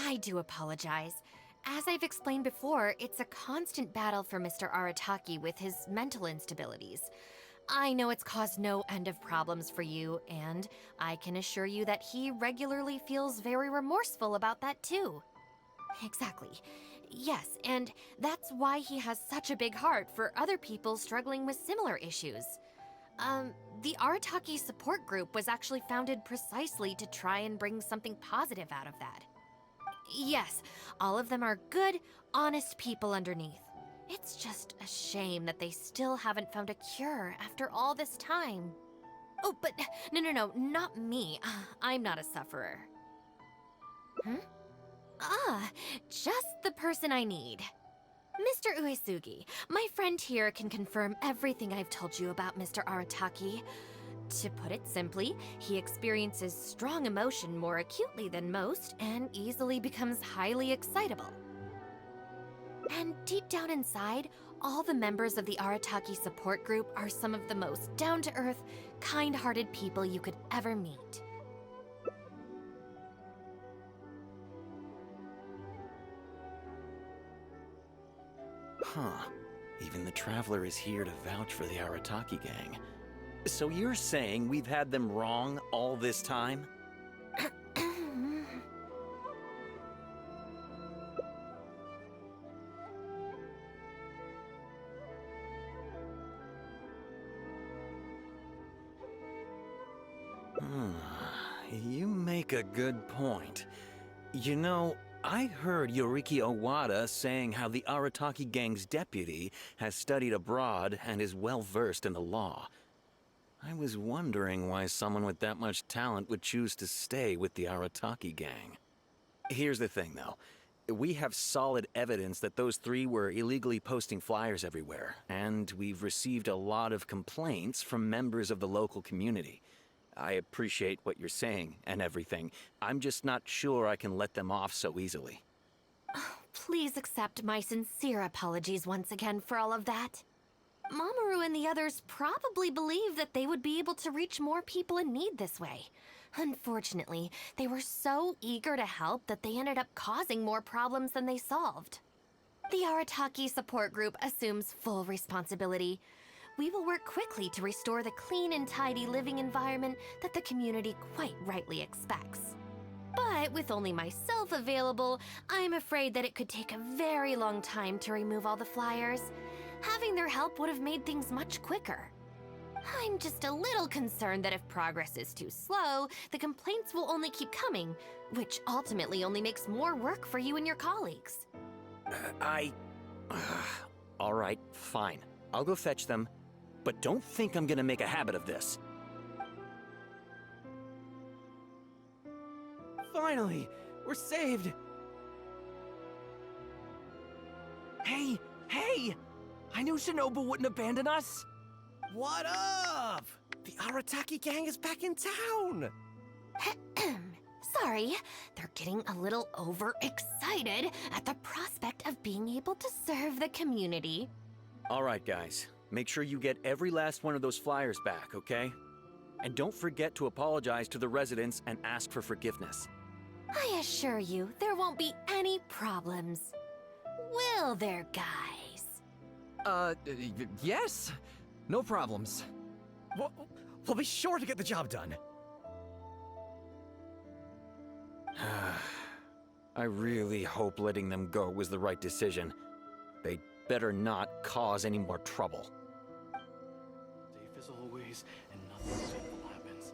I do apologize. As I've explained before, it's a constant battle for Mr. Arataki with his mental instabilities. I know it's caused no end of problems for you, and I can assure you that he regularly feels very remorseful about that too. Exactly. Yes, and that's why he has such a big heart for other people struggling with similar issues. The Arataki support group was actually founded precisely to try and bring something positive out of that. Yes, all of them are good, honest people underneath. It's just a shame that they still haven't found a cure after all this time. Oh, but no, not me. I'm not a sufferer. Hmm? Ah, just the person I need. Mr. Uesugi, my friend here can confirm everything I've told you about Mr. Arataki. To put it simply, he experiences strong emotion more acutely than most and easily becomes highly excitable. And deep down inside, all the members of the Arataki support group are some of the most down-to-earth, kind-hearted people you could ever meet. Huh. Even the Traveler is here to vouch for the Arataki gang. So you're saying we've had them wrong all this time? You make a good point. You know, I heard Yoriki Owada saying how the Arataki gang's deputy has studied abroad and is well versed in the law. I was wondering why someone with that much talent would choose to stay with the Arataki gang. Here's the thing, though. We have solid evidence that those three were illegally posting flyers everywhere, and we've received a lot of complaints from members of the local community. I appreciate what you're saying and everything. I'm just not sure I can let them off so easily. Please accept my sincere apologies once again for all of that. Mamoru and the others probably believed that they would be able to reach more people in need this way. Unfortunately, they were so eager to help that they ended up causing more problems than they solved. The Arataki support group assumes full responsibility. We will work quickly to restore the clean and tidy living environment that the community quite rightly expects. But with only myself available, I'm afraid that it could take a very long time to remove all the flyers. Having their help would have made things much quicker. I'm just a little concerned that if progress is too slow, the complaints will only keep coming, which ultimately only makes more work for you and your colleagues. All right, fine. I'll go fetch them. But don't think I'm gonna make a habit of this. Finally! We're saved! Hey! I knew Shinobu wouldn't abandon us! What up? The Arataki gang is back in town! Sorry, they're getting a little overexcited at the prospect of being able to serve the community. All right, guys. Make sure you get every last one of those flyers back, okay? And don't forget to apologize to the residents and ask for forgiveness. I assure you, there won't be any problems. Will there, guys? Yes. No problems. We'll be sure to get the job done. I really hope letting them go was the right decision. They'd better not cause any more trouble. Safe as always, and nothing painful happens.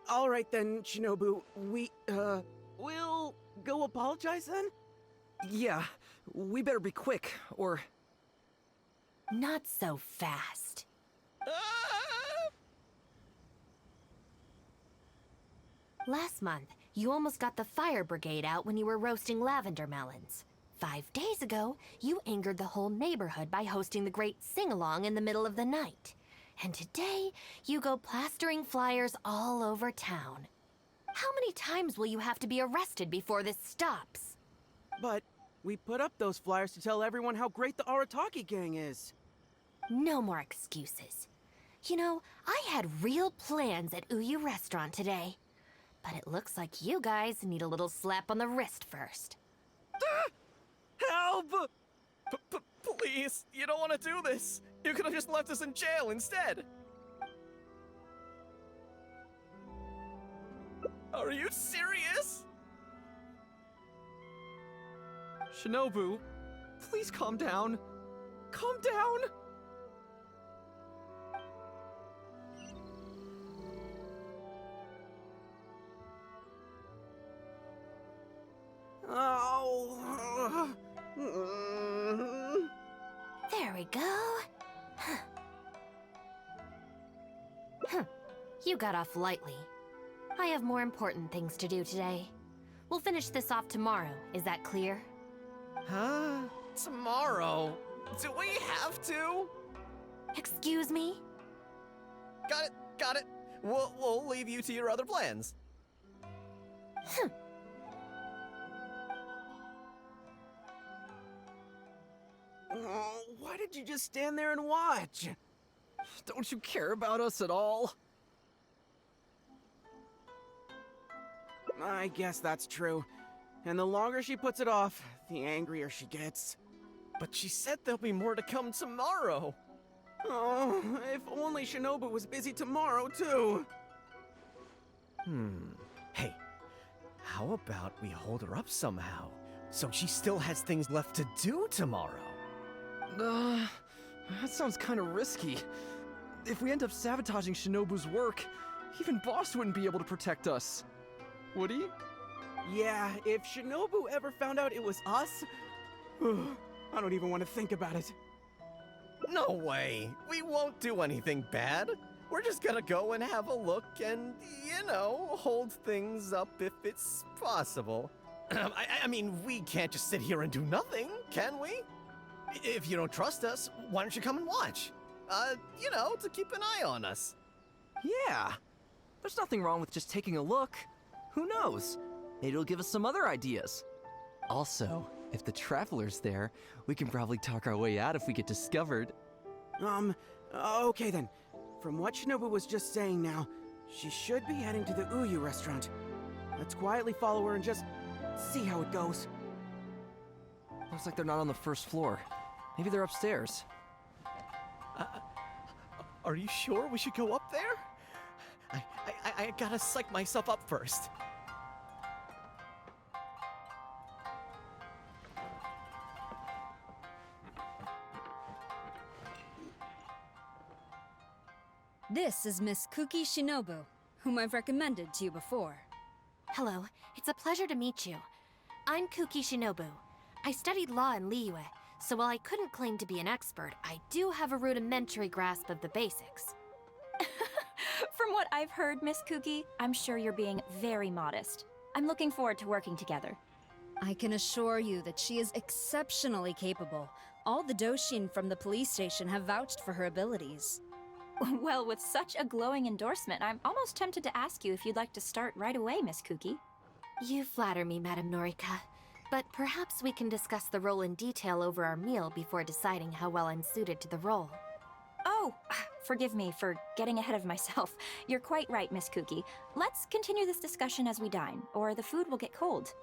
All right then, Shinobu. We'll go apologize then? Yeah, we better be quick, or... Not so fast. Last month, you almost got the fire brigade out when you were roasting lavender melons. 5 days ago, you angered the whole neighborhood by hosting the great sing-along in the middle of the night. And today, you go plastering flyers all over town. How many times will you have to be arrested before this stops? But We put up those flyers to tell everyone how great the Arataki gang is. No more excuses. You know, I had real plans at Uyu Restaurant today. But it looks like you guys need a little slap on the wrist first. Help! Please, you don't want to do this. You could have just left us in jail instead. Are you serious? Shinobu, please calm down. Calm down! Oh. There we go. You got off lightly. I have more important things to do today. We'll finish this off tomorrow, is that clear? Huh? Tomorrow? Do we have to? Excuse me? Got it. We'll leave you to your other plans. Oh, why did you just stand there and watch? Don't you care about us at all? I guess that's true. And the longer she puts it off, the angrier she gets. But she said there'll be more to come tomorrow. Oh, if only Shinobu was busy tomorrow, too. Hey, how about we hold her up somehow, so she still has things left to do tomorrow? That sounds kind of risky. If we end up sabotaging Shinobu's work, even Boss wouldn't be able to protect us. Would he? Yeah, if Shinobu ever found out it was us, I don't even want to think about it. No way. We won't do anything bad. We're just gonna go and have a look and, hold things up if it's possible. I mean, we can't just sit here and do nothing, can we? If you don't trust us, why don't you come and watch? To keep an eye on us. Yeah. There's nothing wrong with just taking a look. Who knows? Maybe it'll give us some other ideas. Also, if the Traveler's there, we can probably talk our way out if we get discovered. Okay then. From what Shinobu was just saying now, she should be heading to the Uyu restaurant. Let's quietly follow her and just see how it goes. Looks like they're not on the first floor. Maybe they're upstairs. Are you sure we should go up there? I gotta psych myself up first. This is Miss Kuki Shinobu, whom I've recommended to you before. Hello, it's a pleasure to meet you. I'm Kuki Shinobu. I studied law in Liyue, so while I couldn't claim to be an expert, I do have a rudimentary grasp of the basics. From what I've heard, Miss Kuki, I'm sure you're being very modest. I'm looking forward to working together. I can assure you that she is exceptionally capable. All the Doshin from the police station have vouched for her abilities. Well, with such a glowing endorsement, I'm almost tempted to ask you if you'd like to start right away, Miss Kuki. You flatter me, Madame Norika. But perhaps we can discuss the role in detail over our meal before deciding how well I'm suited to the role. Oh, forgive me for getting ahead of myself. You're quite right, Miss Kuki. Let's continue this discussion as we dine, or the food will get cold.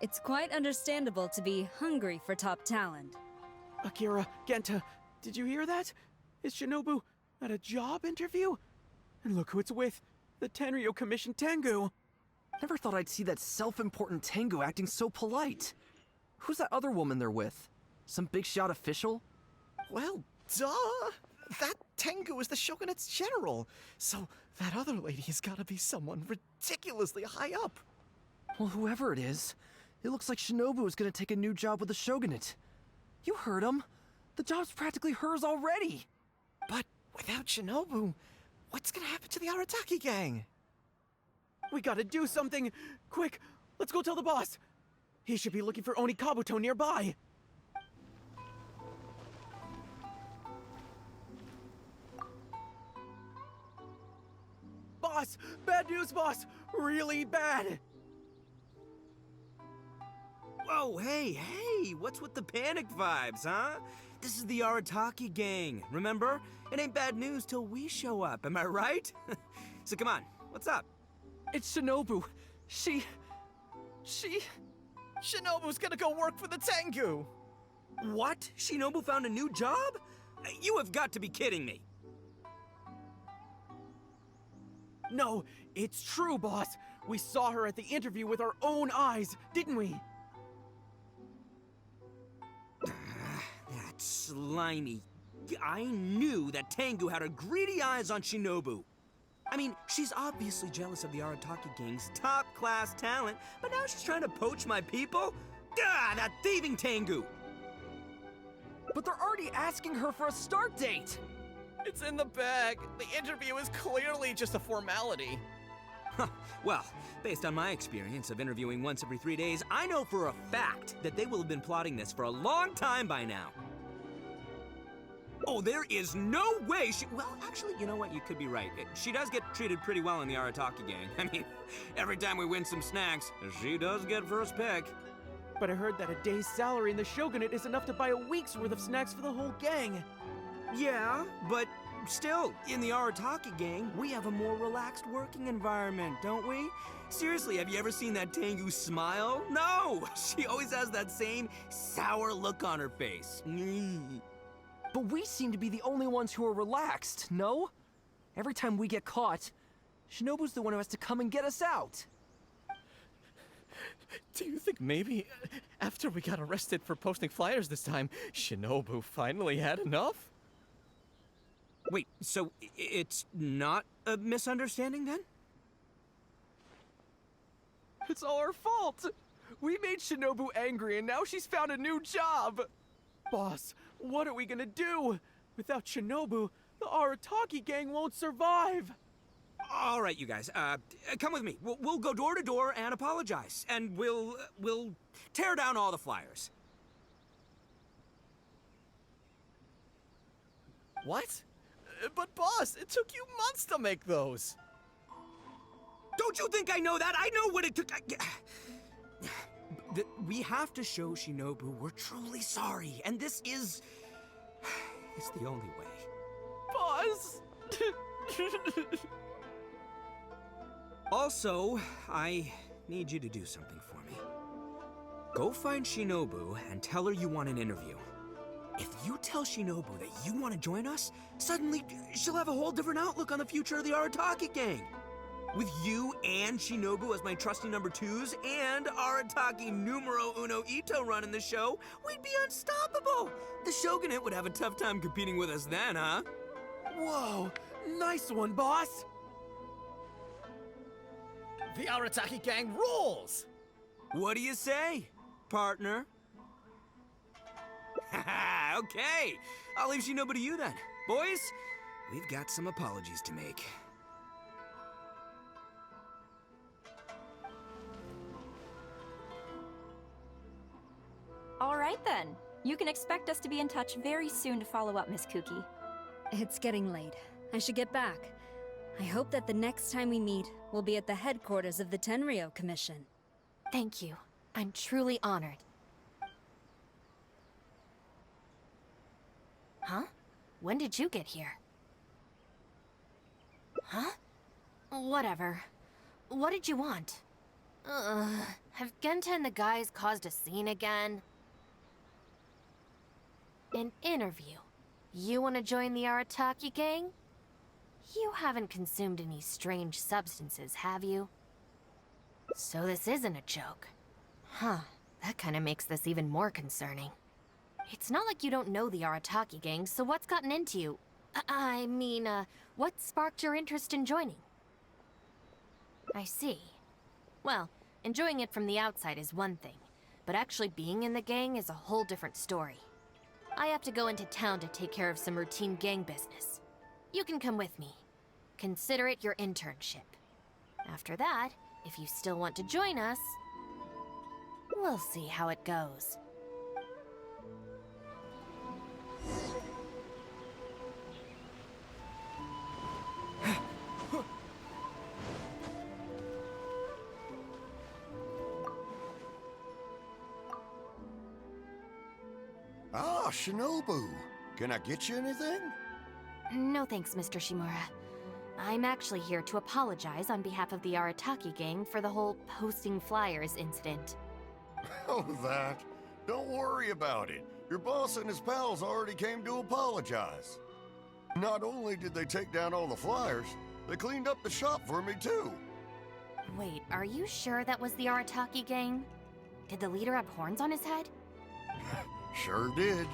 It's quite understandable to be hungry for top talent. Akira, Genta, did you hear that? Is Shinobu at a job interview? And look who it's with, the Tenryo Commission Tengu. Never thought I'd see that self-important Tengu acting so polite. Who's that other woman they're with? Some big shot official? Well, duh! That Tengu is the Shogunate's general, so that other lady has gotta be someone ridiculously high up. Well, whoever it is, it looks like Shinobu is gonna take a new job with the Shogunate. You heard him. The job's practically hers already. But without Shinobu, what's gonna happen to the Arataki gang? We gotta do something! Quick, let's go tell the boss! He should be looking for Oni Kabuto nearby! Boss! Bad news, boss! Really bad! Whoa, hey, what's with the panic vibes, huh? This is the Arataki gang, remember? It ain't bad news till we show up, am I right? So come on, what's up? It's Shinobu. She... Shinobu's gonna go work for the Tengu! What? Shinobu found a new job? You have got to be kidding me. No, it's true, boss. We saw her at the interview with our own eyes, didn't we? That slimy... I knew that Tengu had her greedy eyes on Shinobu. I mean, she's obviously jealous of the Arataki gang's top-class talent, but now she's trying to poach my people? Ah, that thieving Tengu! But they're already asking her for a start date! It's in the bag. The interview is clearly just a formality. Huh, well, based on my experience of interviewing once every 3 days, I know for a fact that they will have been plotting this for a long time by now. Oh, there is no way she... Well, actually, you know what? You could be right. She does get treated pretty well in the Arataki gang. I mean, every time we win some snacks, she does get first pick. But I heard that a day's salary in the Shogunate is enough to buy a week's worth of snacks for the whole gang. Yeah, but still, in the Arataki gang, we have a more relaxed working environment, don't we? Seriously, have you ever seen that Tengu smile? No! She always has that same sour look on her face. But we seem to be the only ones who are relaxed, no? Every time we get caught, Shinobu's the one who has to come and get us out. Do you think maybe after we got arrested for posting flyers this time, Shinobu finally had enough? Wait, so it's not a misunderstanding then? It's all our fault! We made Shinobu angry and now she's found a new job! Boss, what are we gonna do? Without Shinobu, the Arataki gang won't survive. All right, you guys, come with me. We'll go door to door and apologize, and we'll tear down all the flyers. What? But boss, it took you months to make those. Don't you think I know that? I know what it took. We have to show Shinobu we're truly sorry, and this is... it's the only way. Boss! Also, I need you to do something for me. Go find Shinobu and tell her you want an interview. If you tell Shinobu that you want to join us, suddenly she'll have a whole different outlook on the future of the Arataki gang. With you and Shinobu as my trusty number twos and Arataki numero uno Ito running the show, we'd be unstoppable. The Shogunate would have a tough time competing with us then, huh? Whoa, nice one, boss. The Arataki gang rules! What do you say, partner? Haha, okay. I'll leave Shinobu to you then. Boys, we've got some apologies to make. All right then. You can expect us to be in touch very soon to follow up, Miss Kuki. It's getting late. I should get back. I hope that the next time we meet, we'll be at the headquarters of the Tenryou Commission. Thank you. I'm truly honored. Huh? When did you get here? Huh? Whatever. What did you want? Have Genta and the guys caused a scene again? An interview. You want to join the Arataki gang? You haven't consumed any strange substances, have you? So this isn't a joke. Huh, that kind of makes this even more concerning. It's not like you don't know the Arataki gang, so what's gotten into you? I mean, what sparked your interest in joining? I see. Well, enjoying it from the outside is one thing, but actually being in the gang is a whole different story. I have to go into town to take care of some routine gang business. You can come with me. Consider it your internship. After that, if you still want to join us, we'll see how it goes. Ah, Shinobu. Can I get you anything? No thanks, Mr. Shimura. I'm actually here to apologize on behalf of the Arataki gang for the whole posting flyers incident. Oh, that. Don't worry about it. Your boss and his pals already came to apologize. Not only did they take down all the flyers, they cleaned up the shop for me too. Wait, are you sure that was the Arataki gang? Did the leader have horns on his head? Sure did.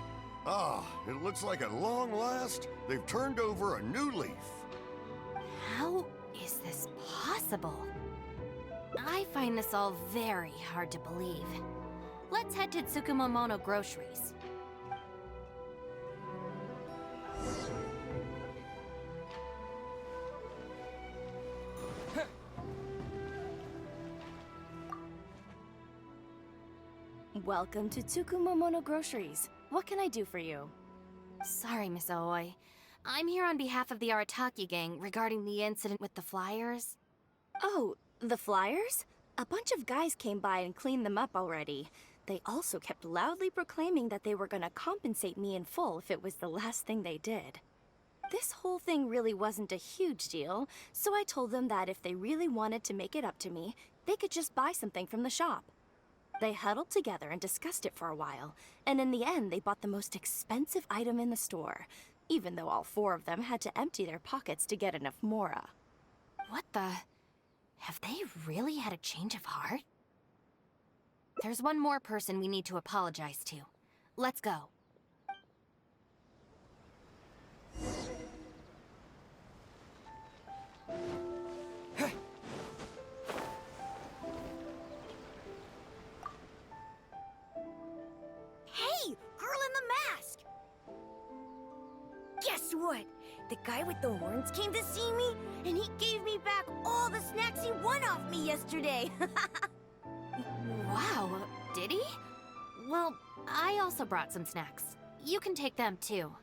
Ah, it looks like at long last, they've turned over a new leaf. How is this possible? I find this all very hard to believe. Let's head to Tsukumomono Groceries. Welcome to Tsukumomono Groceries. What can I do for you? Sorry, Miss Aoi. I'm here on behalf of the Arataki gang regarding the incident with the flyers. Oh, the flyers? A bunch of guys came by and cleaned them up already. They also kept loudly proclaiming that they were gonna compensate me in full if it was the last thing they did. This whole thing really wasn't a huge deal, so I told them that if they really wanted to make it up to me, they could just buy something from the shop. They huddled together and discussed it for a while, and in the end they bought the most expensive item in the store, even though all four of them had to empty their pockets to get enough mora. What the... Have they really had a change of heart? There's one more person we need to apologize to. Let's go. Hey, girl in the mask! Guess what? The guy with the horns came to see me, and he gave me back all the snacks he won off me yesterday. Wow, did he? Well, I also brought some snacks. You can take them too.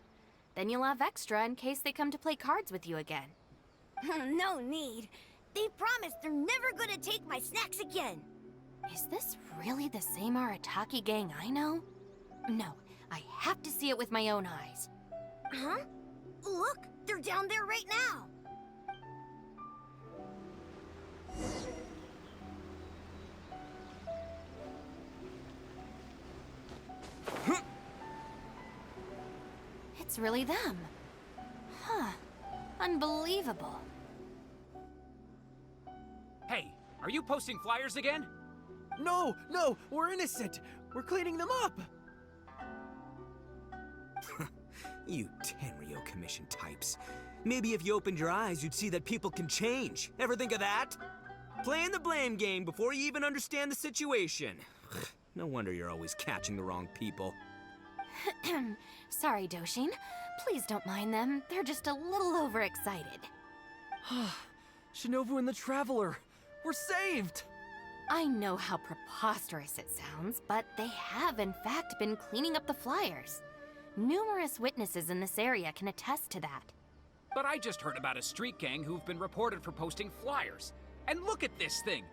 Then you'll have extra in case they come to play cards with you again. No need. They promised they're never gonna take my snacks again. Is this really the same Arataki gang I know? No, I have to see it with my own eyes. Huh? Look, they're down there right now. It's really them. Huh. Unbelievable. Hey, are you posting flyers again? No, we're innocent. We're cleaning them up. You Tenryo Commission types. Maybe if you opened your eyes, you'd see that people can change. Ever think of that? Playing the blame game before you even understand the situation. No wonder you're always catching the wrong people. Sorry, Doshin. Please don't mind them. They're just a little overexcited. Shinobu and the Traveler. We're saved! I know how preposterous it sounds, but they have in fact been cleaning up the flyers. Numerous witnesses in this area can attest to that. But I just heard about a street gang who've been reported for posting flyers. And look at this thing!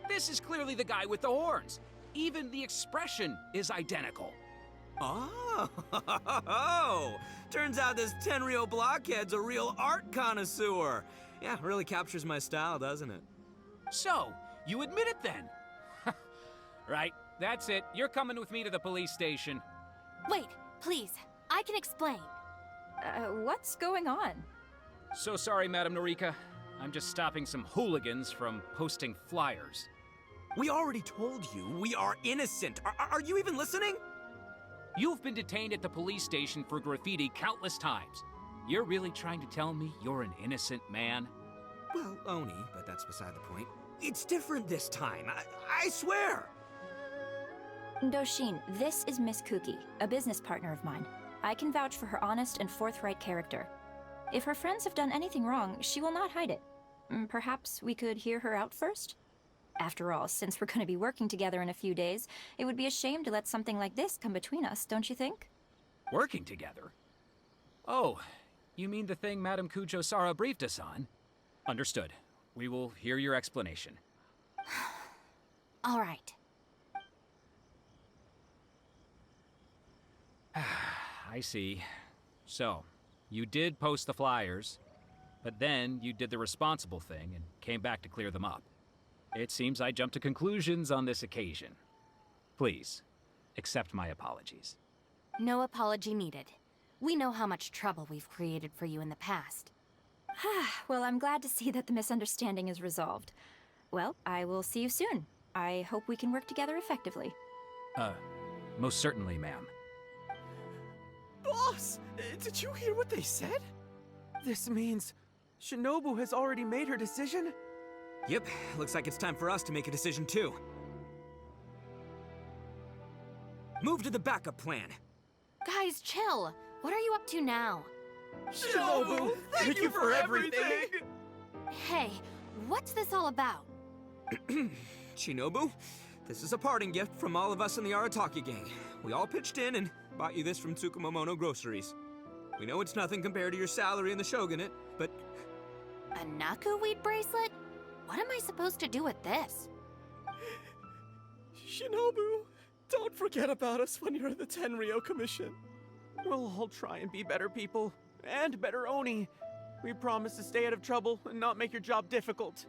This is clearly the guy with the horns. Even the expression is identical. Oh, turns out this Tenryo blockhead's a real art connoisseur. Yeah, really captures my style, doesn't it? So, you admit it then? Right, that's it. You're coming with me to the police station. Wait, please. I can explain. What's going on? So sorry, Madam Norika. I'm just stopping some hooligans from posting flyers. We already told you we are innocent. Are you even listening? You've been detained at the police station for graffiti countless times. You're really trying to tell me you're an innocent man? Well, Oni, but that's beside the point. It's different this time, I swear! Doshin, this is Miss Kuki, a business partner of mine. I can vouch for her honest and forthright character. If her friends have done anything wrong, she will not hide it. Perhaps we could hear her out first? After all, since we're going to be working together in a few days, it would be a shame to let something like this come between us, don't you think? Working together? Oh, you mean the thing Madame Kujo-Sara briefed us on? Understood. We will hear your explanation. All right. I see. So, you did post the flyers, but then you did the responsible thing and came back to clear them up. It seems I jumped to conclusions on this occasion. Please, accept my apologies. No apology needed. We know how much trouble we've created for you in the past. Well, I'm glad to see that the misunderstanding is resolved. Well, I will see you soon. I hope we can work together effectively. Most certainly, ma'am. Boss, did you hear what they said? This means Shinobu has already made her decision? Yep, looks like it's time for us to make a decision too. Move to the backup plan. Guys, chill. What are you up to now? Shinobu, thank you for everything! Hey, what's this all about? Shinobu, this is a parting gift from all of us in the Arataki gang. We all pitched in and bought you this from Tsukumomono Groceries. We know it's nothing compared to your salary in the Shogunate, but... A Naku weed bracelet? What am I supposed to do with this? Shinobu, don't forget about us when you're in the Tenryo Commission. We'll all try and be better people, and better Oni. We promise to stay out of trouble and not make your job difficult.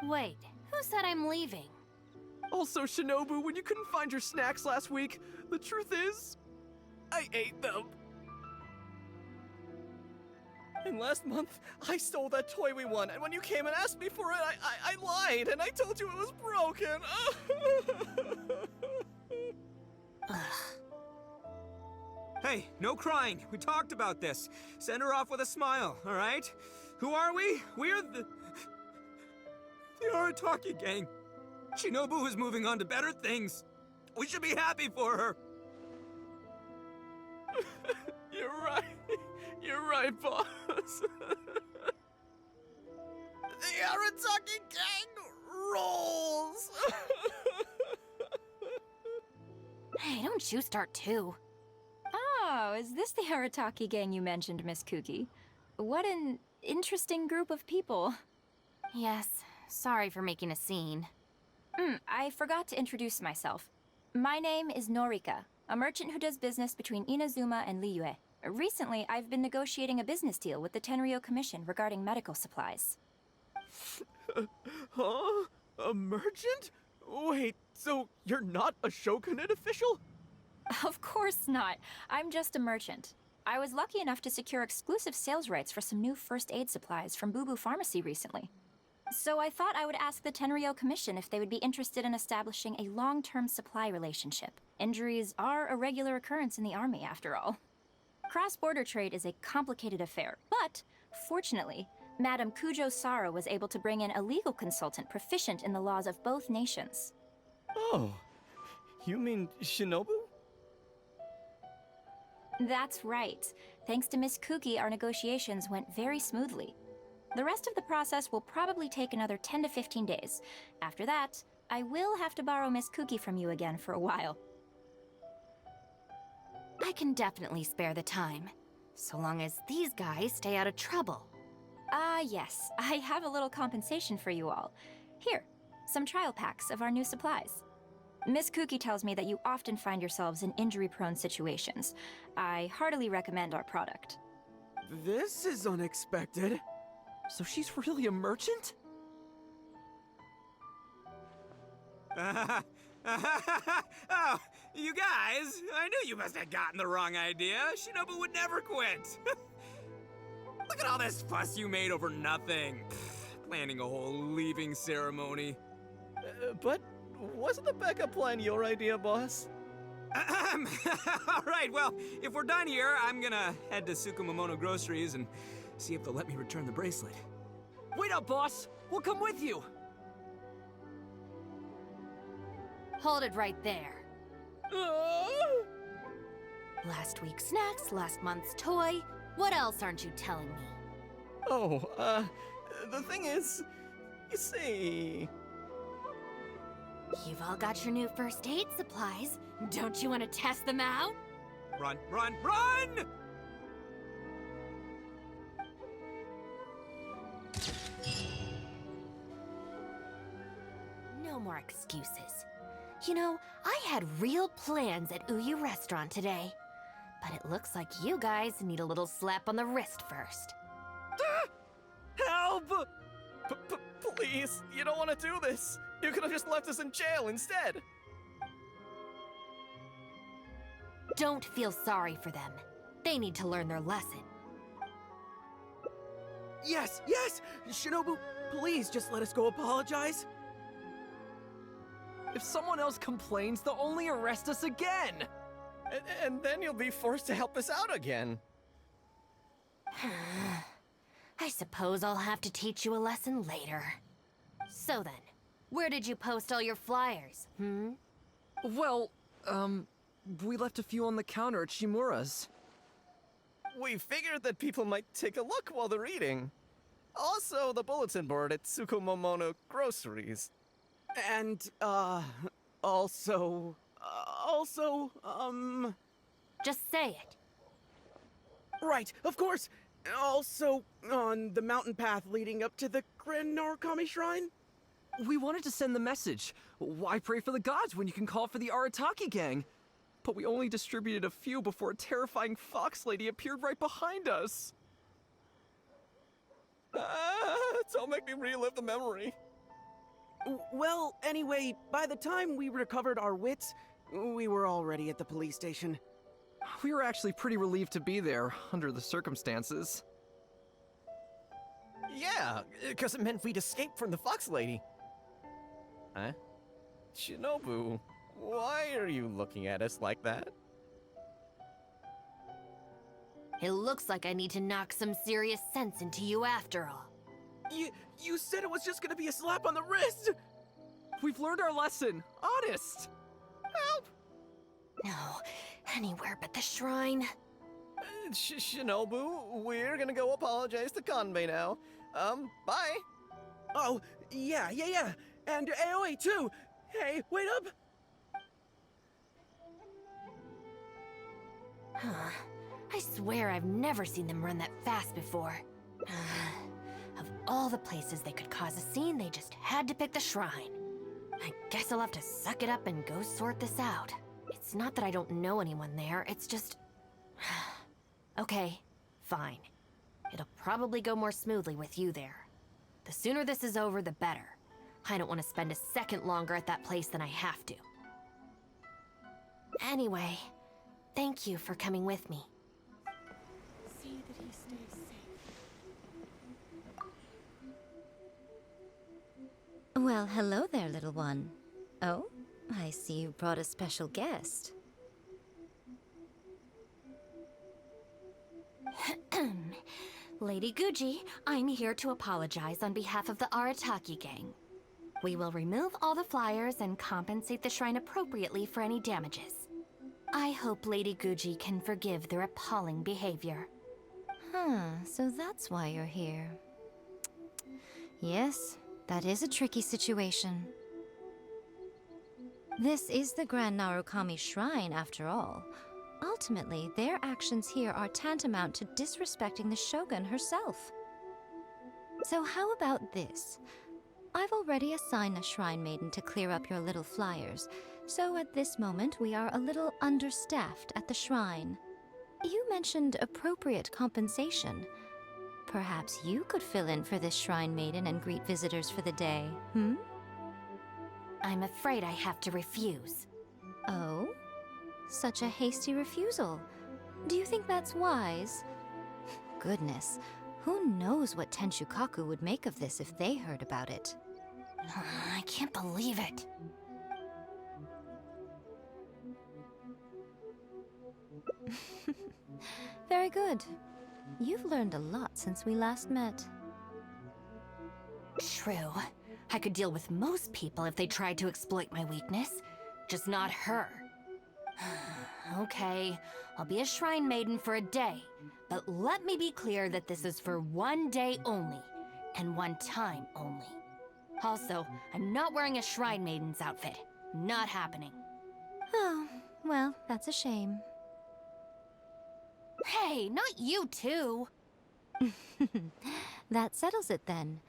Wait, who said I'm leaving? Also, Shinobu, when you couldn't find your snacks last week, the truth is, I ate them. And last month, I stole that toy we won, and when you came and asked me for it, I lied, and I told you it was broken. Hey, no crying. We talked about this. Send her off with a smile, all right? Who are we? We're the Arataki gang. Shinobu is moving on to better things. We should be happy for her. You're right. You're right, boss. The Arataki gang rolls. Hey, don't you start too. Oh, is this the Arataki gang you mentioned, Miss Kuki? What an interesting group of people. Yes, sorry for making a scene. I forgot to introduce myself. My name is Norika, a merchant who does business between Inazuma and Liyue. Recently, I've been negotiating a business deal with the Tenryo Commission regarding medical supplies. Huh? A merchant? Wait, so you're not a Shogunate official? Of course not. I'm just a merchant. I was lucky enough to secure exclusive sales rights for some new first aid supplies from Boo Boo Pharmacy recently. So I thought I would ask the Tenryo Commission if they would be interested in establishing a long-term supply relationship. Injuries are a regular occurrence in the army, after all. Cross-border trade is a complicated affair, but fortunately, Madame Kujo Sara was able to bring in a legal consultant proficient in the laws of both nations. Oh, you mean Shinobu? That's right. Thanks to Miss Kuki, our negotiations went very smoothly. The rest of the process will probably take another 10 to 15 days. After that, I will have to borrow Miss Kuki from you again for a while. I can definitely spare the time, so long as these guys stay out of trouble. Yes, I have a little compensation for you all. Here, some trial packs of our new supplies. Miss Kuki tells me that you often find yourselves in injury-prone situations. I heartily recommend our product. This is unexpected. So she's really a merchant? Oh, you guys, I knew you must have gotten the wrong idea. Shinobu would never quit. Look at all this fuss you made over nothing. Planning a whole leaving ceremony. But wasn't the backup plan your idea, boss? All right, well, if we're done here, I'm gonna head to Tsukumomono Groceries and see if they'll let me return the bracelet. Wait up, boss! We'll come with you! Hold it right there. Last week's snacks, last month's toy. What else aren't you telling me? Oh, the thing is, you see... You've all got your new first aid supplies. Don't you want to test them out? Run, run, run! No more excuses. You know, I had real plans at Uyu Restaurant today. But it looks like you guys need a little slap on the wrist first. Help! Please, you don't want to do this. You could have just left us in jail instead. Don't feel sorry for them. They need to learn their lesson. Yes, yes! Shinobu, please just let us go apologize. If someone else complains, they'll only arrest us again! And then you'll be forced to help us out again. I suppose I'll have to teach you a lesson later. So then, where did you post all your flyers, Well, we left a few on the counter at Shimura's. We figured that people might take a look while they're eating. Also, the bulletin board at Tsukumomono Groceries. And, also... Just say it. Right, of course! Also, on the mountain path leading up to the Grand Narukami Shrine? We wanted to send the message. Why pray for the gods when you can call for the Arataki gang? But we only distributed a few before a terrifying fox lady appeared right behind us. Don't make me relive the memory. Well, anyway, by the time we recovered our wits, we were already at the police station. We were actually pretty relieved to be there, under the circumstances. Yeah, because it meant we'd escape from the fox lady. Huh? Shinobu, why are you looking at us like that? It looks like I need to knock some serious sense into you after all. You said it was just gonna be a slap on the wrist! We've learned our lesson, honest! Help! No, anywhere but the shrine. Shinobu, we're gonna go apologize to Kanbei now. Bye! Oh, yeah. And Aoi too! Hey, wait up! I swear I've never seen them run that fast before. Of all the places they could cause a scene, they just had to pick the shrine. I guess I'll have to suck it up and go sort this out. It's not that I don't know anyone there, it's just... Okay, fine. It'll probably go more smoothly with you there. The sooner this is over, the better. I don't want to spend a second longer at that place than I have to. Anyway, thank you for coming with me. See that he stays safe. Well, hello there, little one. Oh, I see you brought a special guest. Lady Guji, I'm here to apologize on behalf of the Arataki gang. We will remove all the flyers and compensate the shrine appropriately for any damages. I hope Lady Guji can forgive their appalling behavior. So that's why you're here. Yes, that is a tricky situation. This is the Grand Narukami Shrine, after all. Ultimately, their actions here are tantamount to disrespecting the Shogun herself. So how about this? I've already assigned a shrine maiden to clear up your little flyers, so at this moment we are a little understaffed at the shrine. You mentioned appropriate compensation. Perhaps you could fill in for this shrine maiden and greet visitors for the day, I'm afraid I have to refuse. Oh? Such a hasty refusal. Do you think that's wise? Goodness, who knows what Tenshukaku would make of this if they heard about it? I can't believe it. Very good. You've learned a lot since we last met. True. I could deal with most people if they tried to exploit my weakness. Just not her. Okay, I'll be a shrine maiden for a day. But let me be clear that this is for one day only. And one time only. Also, I'm not wearing a shrine maiden's outfit. Not happening. Oh, well, that's a shame. Hey, not you too! That settles it then.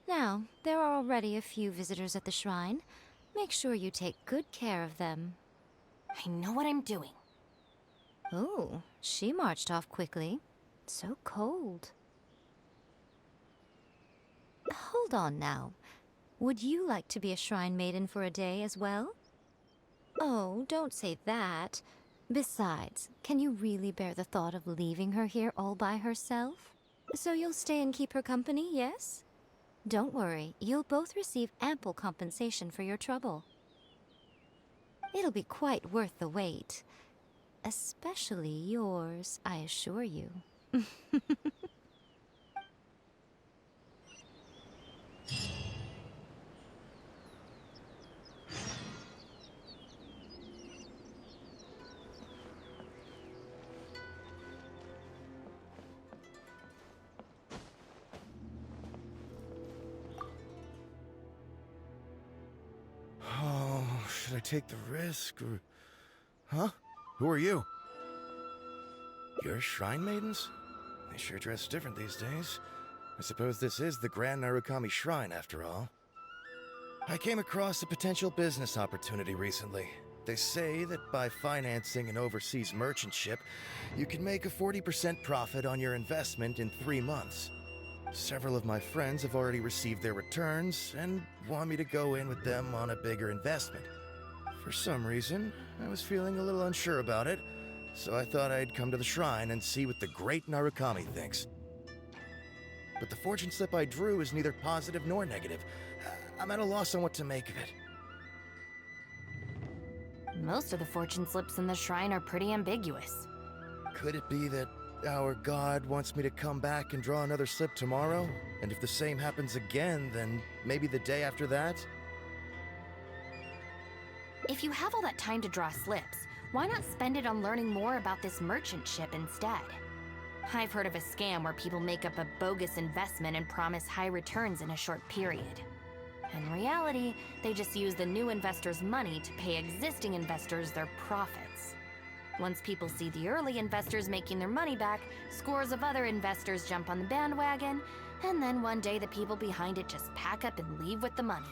Now, there are already a few visitors at the shrine. Make sure you take good care of them. I know what I'm doing. Oh, she marched off quickly. So cold. Hold on now. Would you like to be a shrine maiden for a day as well? Oh, don't say that. Besides, can you really bear the thought of leaving her here all by herself? So you'll stay and keep her company, yes? Don't worry, you'll both receive ample compensation for your trouble. It'll be quite worth the wait. Especially yours, I assure you. Oh, should I take the risk or... Huh? Who are you? You're shrine maidens? They sure dress different these days. I suppose this is the Grand Narukami Shrine, after all. I came across a potential business opportunity recently. They say that by financing an overseas merchant ship, you can make a 40% profit on your investment in 3 months. Several of my friends have already received their returns and want me to go in with them on a bigger investment. For some reason, I was feeling a little unsure about it, so I thought I'd come to the shrine and see what the great Narukami thinks. But the fortune slip I drew is neither positive nor negative. I'm at a loss on what to make of it. Most of the fortune slips in the shrine are pretty ambiguous. Could it be that our god wants me to come back and draw another slip tomorrow? And if the same happens again, then maybe the day after that? If you have all that time to draw slips, why not spend it on learning more about this merchant ship instead? I've heard of a scam where people make up a bogus investment and promise high returns in a short period. In reality, they just use the new investors' money to pay existing investors their profits. Once people see the early investors making their money back, scores of other investors jump on the bandwagon, and then one day the people behind it just pack up and leave with the money.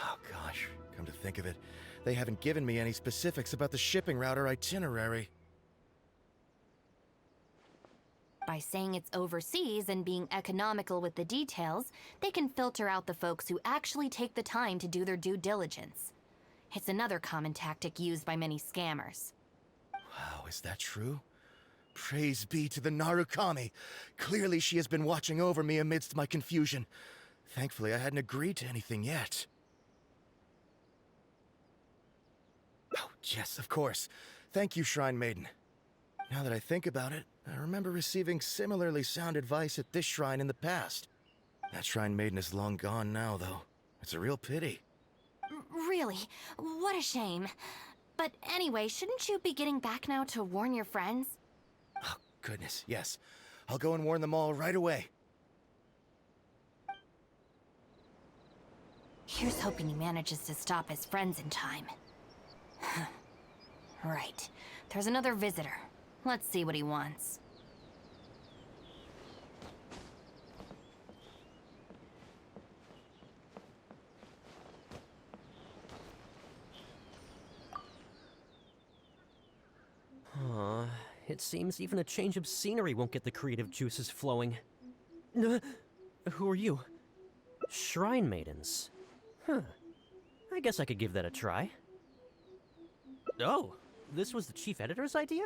Oh gosh, come to think of it, they haven't given me any specifics about the shipping route or itinerary. By saying it's overseas and being economical with the details, they can filter out the folks who actually take the time to do their due diligence. It's another common tactic used by many scammers. Wow, is that true? Praise be to the Narukami! Clearly she has been watching over me amidst my confusion. Thankfully, I hadn't agreed to anything yet. Oh, yes, of course. Thank you, Shrine Maiden. Now that I think about it, I remember receiving similarly sound advice at this shrine in the past. That Shrine Maiden is long gone now, though. It's a real pity. Really? What a shame. But anyway, shouldn't you be getting back now to warn your friends? Oh, goodness, yes. I'll go and warn them all right away. Here's hoping he manages to stop his friends in time. Right. There's another visitor. Let's see what he wants. It seems even a change of scenery won't get the creative juices flowing. Who are you? Shrine Maidens. Huh. I guess I could give that a try. Oh, this was the chief editor's idea?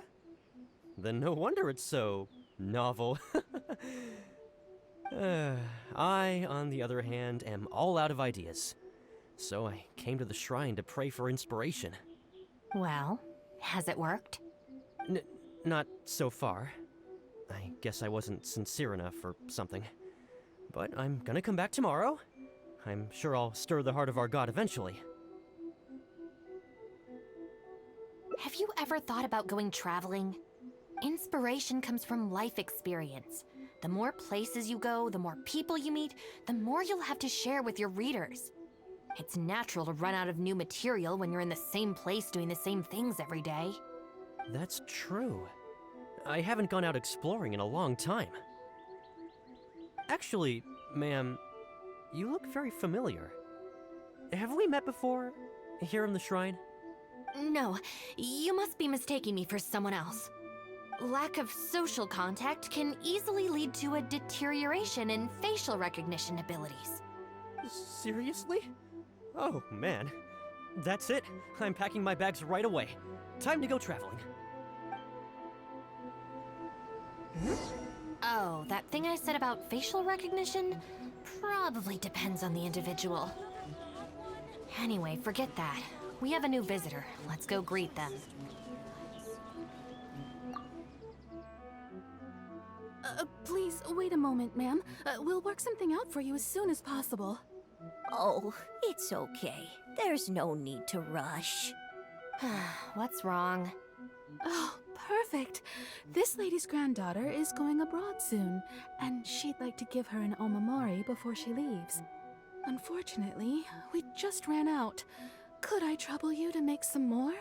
Then no wonder it's so novel. I, on the other hand, am all out of ideas. So I came to the shrine to pray for inspiration. Well, has it worked? Not so far. I guess I wasn't sincere enough or something. But I'm gonna come back tomorrow. I'm sure I'll stir the heart of our god eventually. Have you ever thought about going traveling? Inspiration comes from life experience. The more places you go, the more people you meet, the more you'll have to share with your readers. It's natural to run out of new material when you're in the same place doing the same things every day. That's true. I haven't gone out exploring in a long time. Actually, ma'am, you look very familiar. Have we met before? Here in the shrine? No, you must be mistaking me for someone else. Lack of social contact can easily lead to a deterioration in facial recognition abilities. Seriously? Oh, man. That's it. I'm packing my bags right away. Time to go traveling. Oh, that thing I said about facial recognition? Probably depends on the individual. Anyway, forget that. We have a new visitor. Let's go greet them. Please, wait a moment, ma'am. We'll work something out for you as soon as possible. Oh, it's okay. There's no need to rush. What's wrong? Oh, perfect. This lady's granddaughter is going abroad soon, and she'd like to give her an omamori before she leaves. Unfortunately, we just ran out. Could I trouble you to make some more?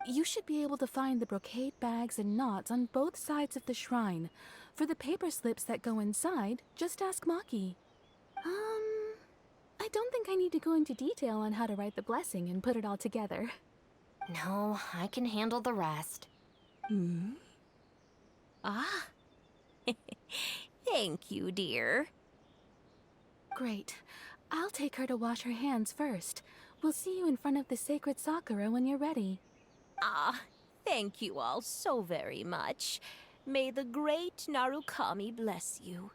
You should be able to find the brocade bags and knots on both sides of the shrine. For the paper slips that go inside, just ask Maki. I don't think I need to go into detail on how to write the blessing and put it all together. No, I can handle the rest. Ah. Thank you, dear. Great. I'll take her to wash her hands first. We'll see you in front of the sacred Sakura when you're ready. Ah, thank you all so very much. May the great Narukami bless you.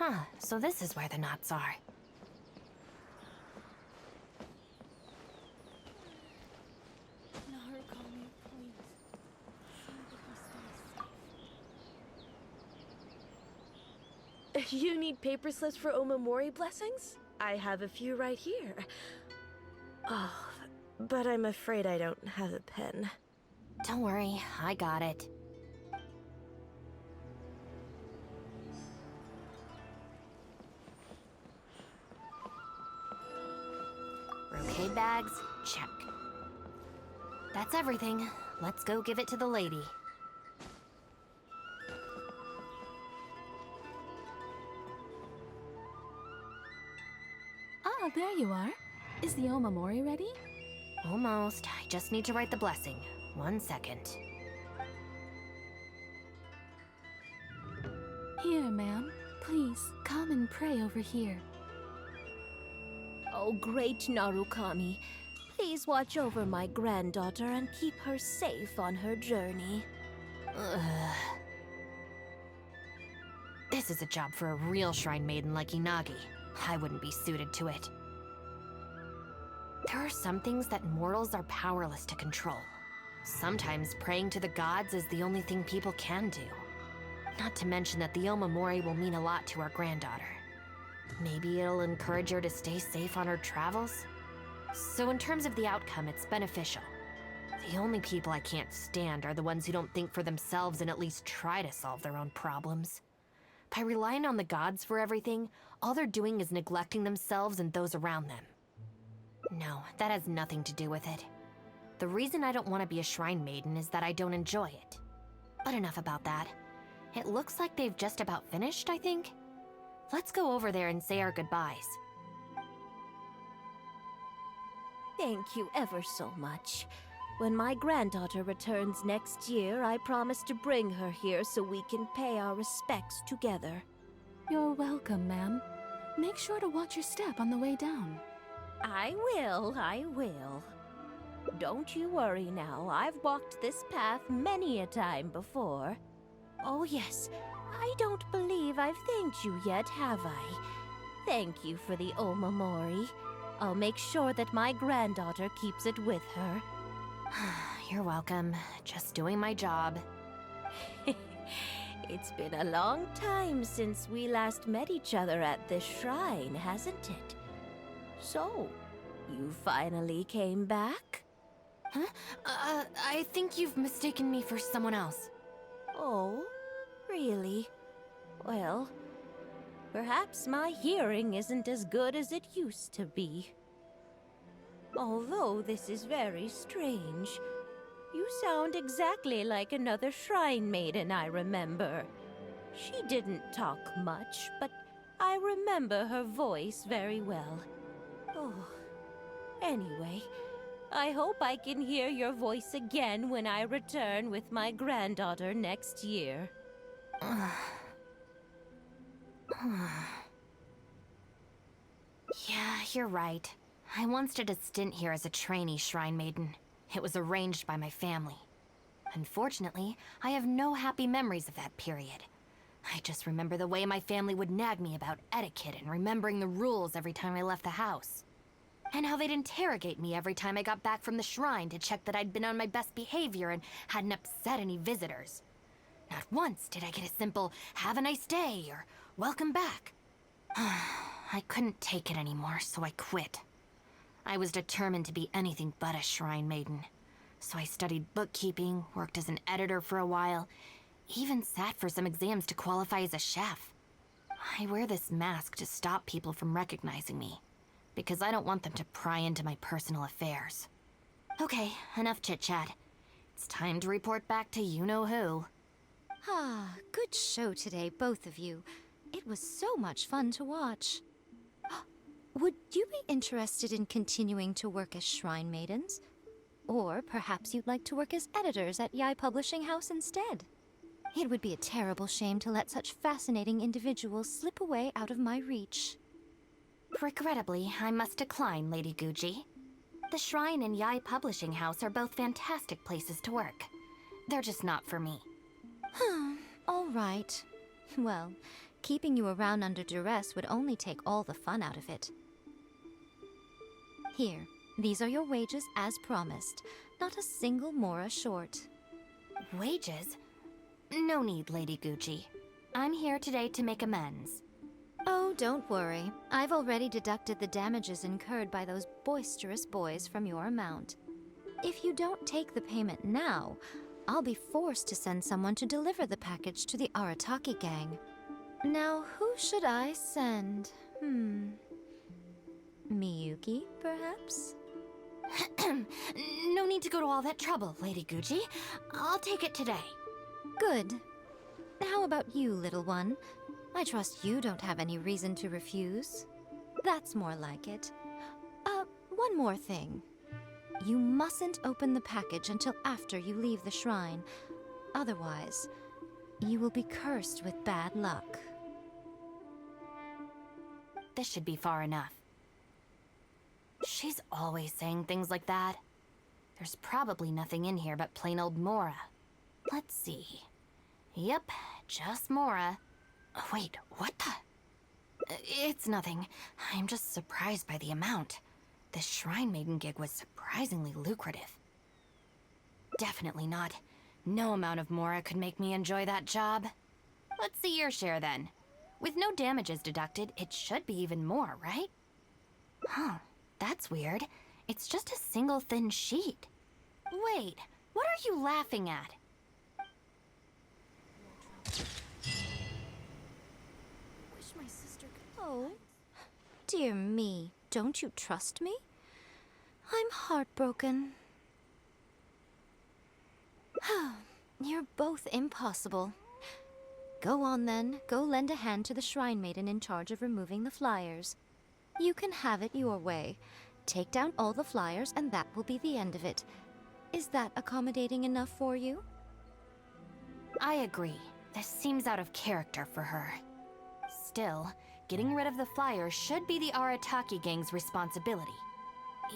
Huh, so this is where the knots are. You need paper slips for Omamori blessings? I have a few right here. Oh, but I'm afraid I don't have a pen. Don't worry, I got it. Brocade bags, check. That's everything. Let's go give it to the lady. Ah, there you are. Is the omamori ready? Almost. I just need to write the blessing. 1 second. Here, ma'am. Please, come and pray over here. Oh, great Narukami, please watch over my granddaughter and keep her safe on her journey. Ugh. This is a job for a real shrine maiden like Inagi. I wouldn't be suited to it. There are some things that mortals are powerless to control. Sometimes praying to the gods is the only thing people can do. Not to mention that the Omamori will mean a lot to our granddaughter. Maybe it'll encourage her to stay safe on her travels? So in terms of the outcome, it's beneficial. The only people I can't stand are the ones who don't think for themselves and at least try to solve their own problems. By relying on the gods for everything, all they're doing is neglecting themselves and those around them. No, that has nothing to do with it. The reason I don't want to be a shrine maiden is that I don't enjoy it. But enough about that. It looks like they've just about finished, I think. Let's go over there and say our goodbyes. Thank you ever so much. When my granddaughter returns next year, I promise to bring her here so we can pay our respects together. You're welcome, ma'am. Make sure to watch your step on the way down. I will. Don't you worry now. I've walked this path many a time before. Oh yes, I don't believe I've thanked you yet, have I? Thank you for the Omamori. I'll make sure that my granddaughter keeps it with her. You're welcome. Just doing my job. It's been a long time since we last met each other at this shrine, hasn't it? So, you finally came back? Huh? I think you've mistaken me for someone else. Oh, really? Well, perhaps my hearing isn't as good as it used to be. Although this is very strange. You sound exactly like another shrine maiden I remember. She didn't talk much, but I remember her voice very well. Oh, anyway, I hope I can hear your voice again when I return with my granddaughter next year. Yeah, you're right. I once did a stint here as a trainee shrine maiden. It was arranged by my family. Unfortunately, I have no happy memories of that period. I just remember the way my family would nag me about etiquette and remembering the rules every time I left the house. And how they'd interrogate me every time I got back from the shrine to check that I'd been on my best behavior and hadn't upset any visitors. Not once did I get a simple, "have a nice day," or "welcome back." I couldn't take it anymore, so I quit. I was determined to be anything but a shrine maiden. So I studied bookkeeping, worked as an editor for a while, even sat for some exams to qualify as a chef. I wear this mask to stop people from recognizing me, because I don't want them to pry into my personal affairs. Okay, enough chit-chat. It's time to report back to you-know-who. Ah, good show today, both of you. It was so much fun to watch. Would you be interested in continuing to work as shrine maidens? Or perhaps you'd like to work as editors at Yai Publishing House instead? It would be a terrible shame to let such fascinating individuals slip away out of my reach. Regrettably, I must decline, Lady Guji. The Shrine and Yai Publishing House are both fantastic places to work. They're just not for me. All right. Well, keeping you around under duress would only take all the fun out of it. Here, these are your wages as promised. Not a single mora short. Wages? No need, Lady Gucci. I'm here today to make amends. Oh, don't worry. I've already deducted the damages incurred by those boisterous boys from your amount. If you don't take the payment now, I'll be forced to send someone to deliver the package to the Arataki gang. Now, who should I send? Miyuki, perhaps? No need to go to all that trouble, Lady Gucci. I'll take it today. Good. How about you, little one? I trust you don't have any reason to refuse. That's more like it. One more thing. You mustn't open the package until after you leave the shrine. Otherwise, you will be cursed with bad luck. This should be far enough. She's always saying things like that. There's probably nothing in here but plain old Mora. Let's see. Yep, just Mora. Wait, what the? It's nothing. I'm just surprised by the amount. This Shrine Maiden gig was surprisingly lucrative. Definitely not. No amount of Mora could make me enjoy that job. Let's see your share then. With no damages deducted, it should be even more, right? Huh, that's weird. It's just a single thin sheet. Wait, what are you laughing at? Wish my sister could... Oh, dear me. Don't you trust me? I'm heartbroken. You're both impossible. Go on then, go lend a hand to the Shrine Maiden in charge of removing the flyers. You can have it your way. Take down all the flyers and that will be the end of it. Is that accommodating enough for you? I agree. This seems out of character for her. Still, getting rid of the flyers should be the Arataki gang's responsibility.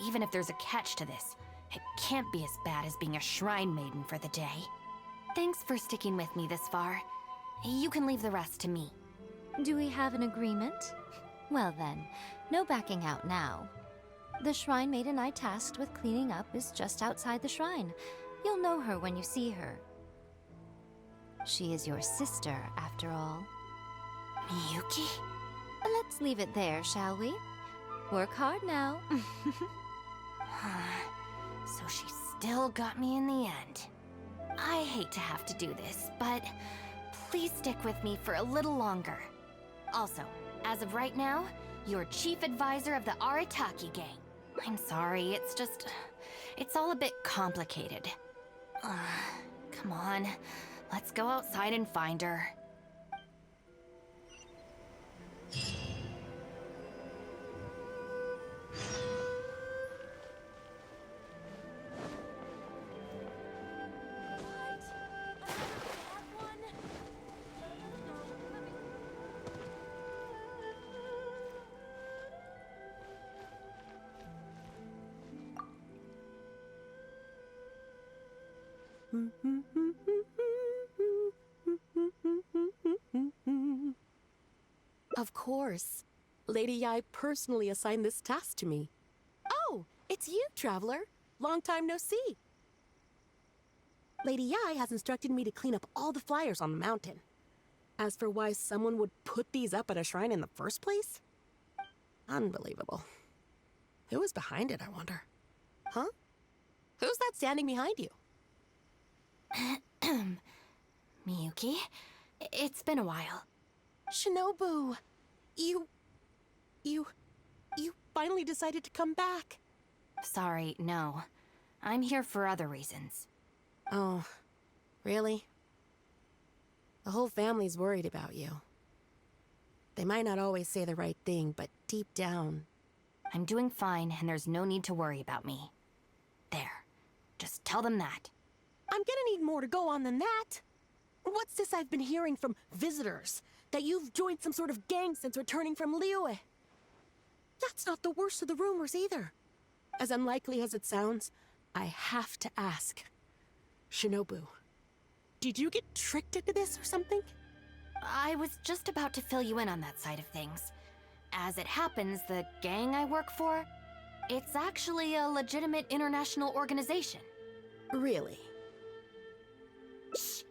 Even if there's a catch to this, it can't be as bad as being a Shrine Maiden for the day. Thanks for sticking with me this far. You can leave the rest to me. Do we have an agreement? Well then, no backing out now. The Shrine Maiden I tasked with cleaning up is just outside the shrine. You'll know her when you see her. She is your sister, after all. Miyuki? Let's leave it there, shall we? Work hard now. So she still got me in the end. I hate to have to do this, but please stick with me for a little longer. Also, as of right now, you're chief advisor of the Arataki gang. I'm sorry, it's all a bit complicated. Come on, let's go outside and find her. Of course. Lady Yai personally assigned this task to me. Oh, it's you, Traveler. Long time no see. Lady Yai has instructed me to clean up all the flyers on the mountain. As for why someone would put these up at a shrine in the first place? Unbelievable. Who was behind it, I wonder? Huh? Who's that standing behind you? Miyuki, it's been a while. Shinobu! You finally decided to come back. Sorry, no. I'm here for other reasons. Oh, really? The whole family's worried about you. They might not always say the right thing, but deep down... I'm doing fine, and there's no need to worry about me. There. Just tell them that. I'm gonna need more to go on than that. What's this I've been hearing from visitors? That you've joined some sort of gang since returning from Liyue? That's not the worst of the rumors either. As unlikely as it sounds, I have to ask. Shinobu, did you get tricked into this or something? I was just about to fill you in on that side of things. As it happens, the gang I work for, it's actually a legitimate international organization. Really? Shh.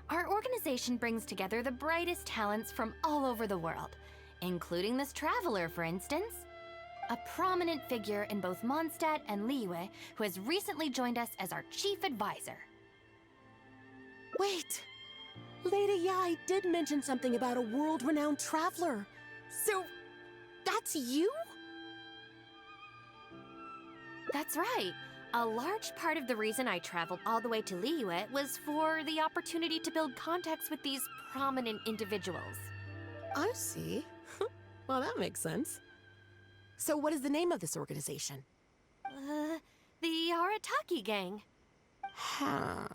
Our organization brings together the brightest talents from all over the world, including this traveler, for instance. A prominent figure in both Mondstadt and Liyue who has recently joined us as our chief advisor. Wait! Lady Yai did mention something about a world-renowned traveler. So, that's you? That's right. A large part of the reason I traveled all the way to Liyue was for the opportunity to build contacts with these prominent individuals. I see. Well, that makes sense. So what is the name of this organization? The Arataki Gang. Huh.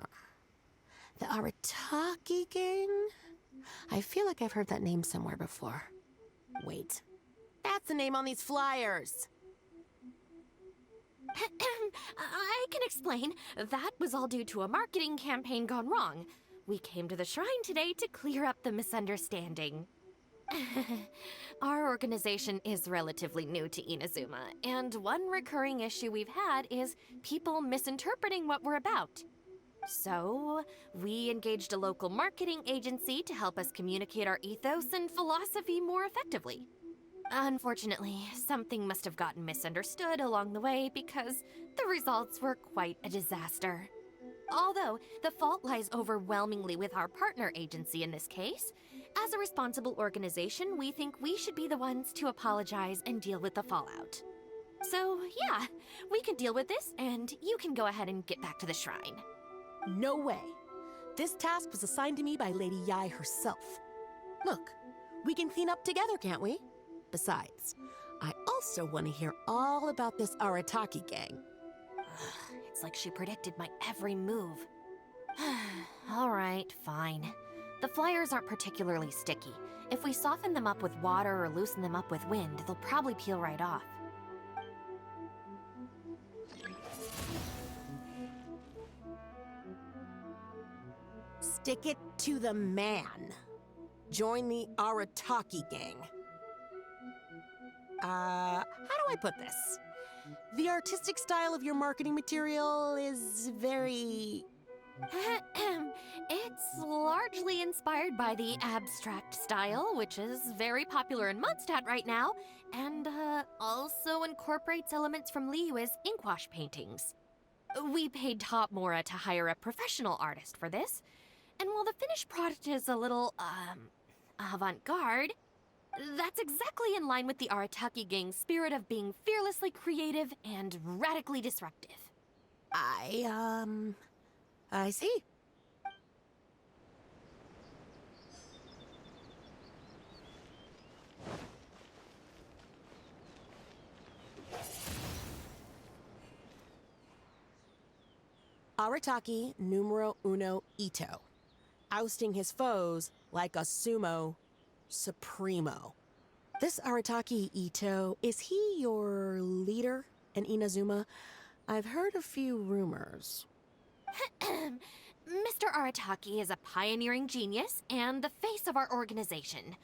The Arataki Gang? I feel like I've heard that name somewhere before. Wait. That's the name on these flyers! I can explain. That was all due to a marketing campaign gone wrong. We came to the shrine today to clear up the misunderstanding. Our organization is relatively new to Inazuma, and one recurring issue we've had is people misinterpreting what we're about. So, we engaged a local marketing agency to help us communicate our ethos and philosophy more effectively. Unfortunately, something must have gotten misunderstood along the way because the results were quite a disaster. Although, the fault lies overwhelmingly with our partner agency in this case, as a responsible organization, we think we should be the ones to apologize and deal with the fallout. So, yeah, we can deal with this, and you can go ahead and get back to the shrine. No way. This task was assigned to me by Lady Yai herself. Look, we can clean up together, can't we? Besides, I also want to hear all about this Arataki gang. It's like she predicted my every move. All right, fine. The flyers aren't particularly sticky. If we soften them up with water or loosen them up with wind, they'll probably peel right off. Stick it to the man. Join the Arataki gang. How do I put this? The artistic style of your marketing material is very... It's largely inspired by the abstract style, which is very popular in Mondstadt right now, and also incorporates elements from Liyue's inkwash paintings. We paid Top Mora to hire a professional artist for this, and while the finished product is a little, avant-garde, That's exactly in line with the Arataki gang's spirit of being fearlessly creative and radically disruptive. I see. Arataki numero uno Ito. Ousting his foes like a sumo supremo. This Arataki Ito, is he your leader in Inazuma? I've heard a few rumors. Mr. Arataki is a pioneering genius and the face of our organization.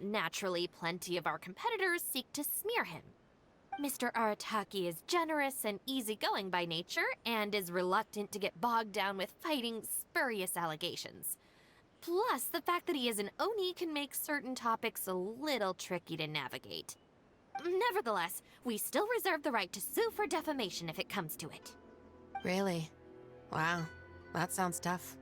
Naturally, plenty of our competitors seek to smear him. Mr. Arataki is generous and easygoing by nature and is reluctant to get bogged down with fighting spurious allegations. Plus, the fact that he is an Oni can make certain topics a little tricky to navigate. Nevertheless, we still reserve the right to sue for defamation if it comes to it. Really? Wow, that sounds tough.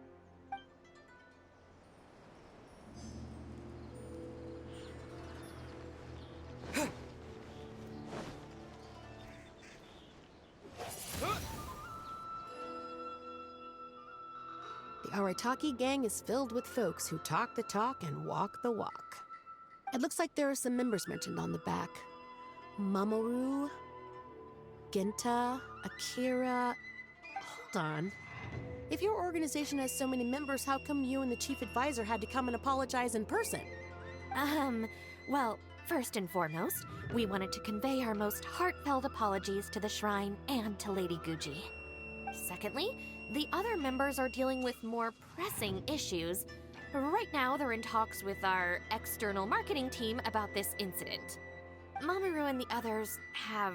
The Arataki gang is filled with folks who talk the talk and walk the walk. It looks like there are some members mentioned on the back. Mamoru, Genta, Akira... Hold on. If your organization has so many members, how come you and the chief advisor had to come and apologize in person? Well, first and foremost, we wanted to convey our most heartfelt apologies to the Shrine and to Lady Guji. Secondly, the other members are dealing with more pressing issues. Right now, they're in talks with our external marketing team about this incident. Mamoru and the others have,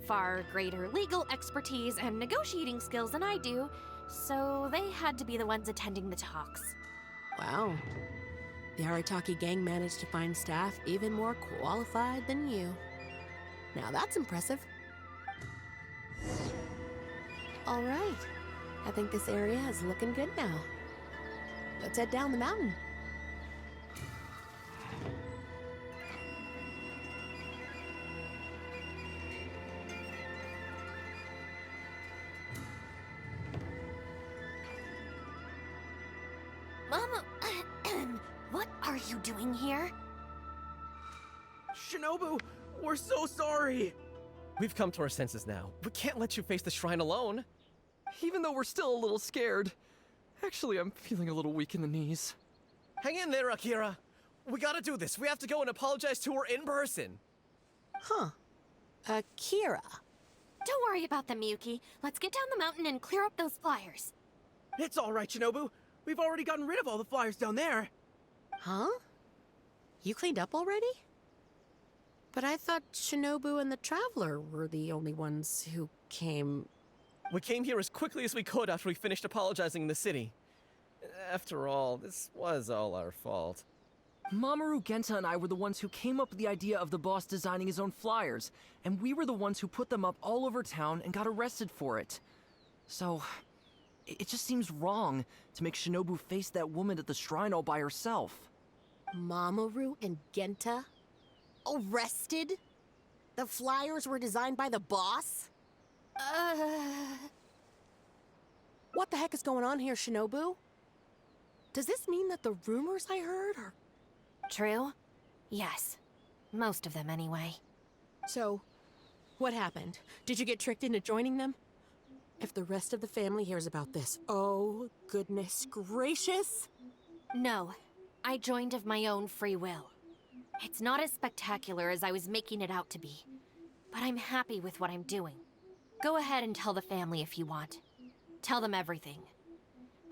far greater legal expertise and negotiating skills than I do, so they had to be the ones attending the talks. Wow. The Arataki gang managed to find staff even more qualified than you. Now that's impressive. All right. I think this area is looking good now. Let's head down the mountain. Mama, what are you doing here? Shinobu, we're so sorry! We've come to our senses now. We can't let you face the shrine alone. Even though we're still a little scared. Actually, I'm feeling a little weak in the knees. Hang in there, Akira. We gotta do this. We have to go and apologize to her in person. Huh. Akira. Don't worry about them, Yuki. Let's get down the mountain and clear up those flyers. It's all right, Shinobu. We've already gotten rid of all the flyers down there. Huh? You cleaned up already? But I thought Shinobu and the Traveler were the only ones who came... We came here as quickly as we could after we finished apologizing in the city. After all, this was all our fault. Mamoru, Genta, and I were the ones who came up with the idea of the boss designing his own flyers, and we were the ones who put them up all over town and got arrested for it. So, it just seems wrong to make Shinobu face that woman at the shrine all by herself. Mamoru and Genta? Arrested? The flyers were designed by the boss? What the heck is going on here, Shinobu? Does this mean that the rumors I heard are... True? Yes. Most of them, anyway. So, what happened? Did you get tricked into joining them? If the rest of the family hears about this, oh, goodness gracious! No. I joined of my own free will. It's not as spectacular as I was making it out to be, but I'm happy with what I'm doing. Go ahead and tell the family if you want. Tell them everything.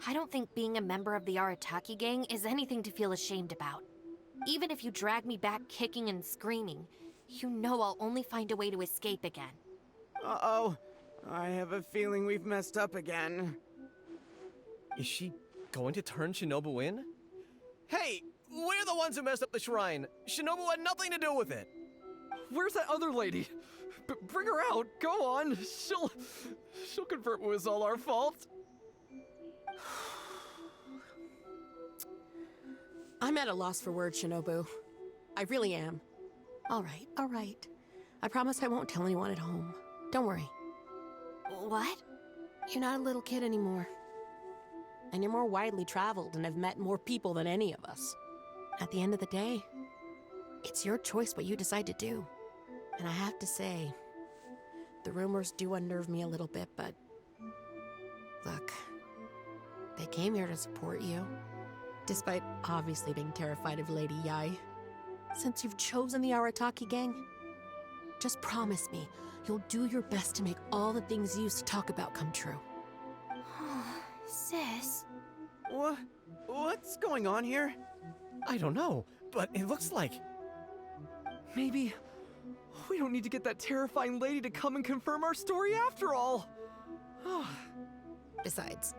I don't think being a member of the Arataki gang is anything to feel ashamed about. Even if you drag me back kicking and screaming, you know I'll only find a way to escape again. Uh-oh. I have a feeling we've messed up again. Is she going to turn Shinobu in? Hey, we're the ones who messed up the shrine. Shinobu had nothing to do with it. Where's that other lady? Bring her out. Go on. She'll confirm it was all our fault. I'm at a loss for words, Shinobu. I really am. All right, all right. I promise I won't tell anyone at home. Don't worry. What? You're not a little kid anymore. And you're more widely traveled and have met more people than any of us. At the end of the day, it's your choice what you decide to do. And I have to say, the rumors do unnerve me a little bit, but... Look, they came here to support you, despite obviously being terrified of Lady Yai. Since you've chosen the Arataki gang, just promise me you'll do your best to make all the things you used to talk about come true. Sis? What's going on here? I don't know, but it looks like... Maybe we don't need to get that terrifying lady to come and confirm our story after all. Besides,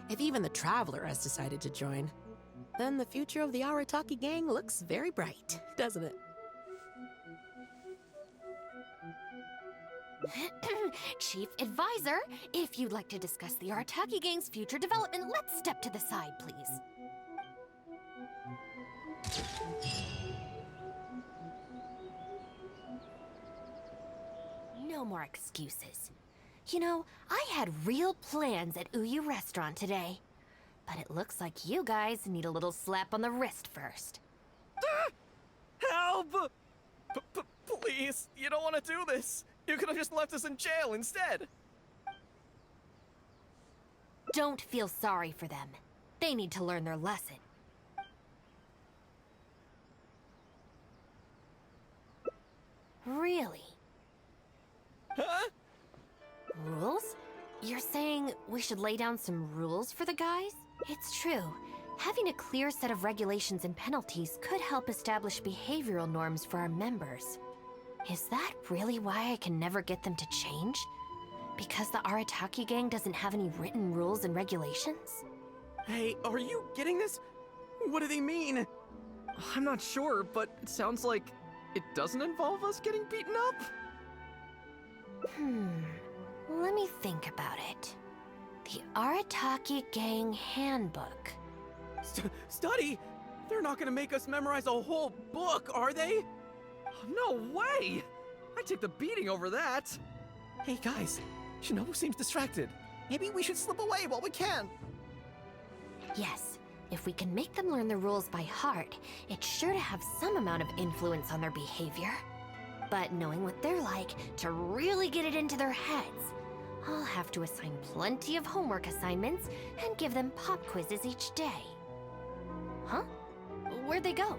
if even the Traveler has decided to join, then the future of the Arataki gang looks very bright, doesn't it? Chief Advisor, if you'd like to discuss the Arataki gang's future development, let's step to the side, please. No more excuses. You know, I had real plans at Uyu Restaurant today. But it looks like you guys need a little slap on the wrist first. Help! Please, you don't want to do this. You could have just left us in jail instead. Don't feel sorry for them. They need to learn their lesson. Really? Huh? Rules? You're saying we should lay down some rules for the guys? It's true. Having a clear set of regulations and penalties could help establish behavioral norms for our members. Is that really why I can never get them to change? Because the Arataki gang doesn't have any written rules and regulations? Hey, are you getting this? What do they mean? I'm not sure, but it sounds like it doesn't involve us getting beaten up. Let me think about it. The Arataki Gang Handbook. Study? They're not gonna make us memorize a whole book, are they? No way! I'd take the beating over that. Hey guys, Shinobu seems distracted. Maybe we should slip away while we can. Yes, if we can make them learn the rules by heart, it's sure to have some amount of influence on their behavior. But knowing what they're like, to really get it into their heads, I'll have to assign plenty of homework assignments and give them pop quizzes each day. Huh? Where'd they go?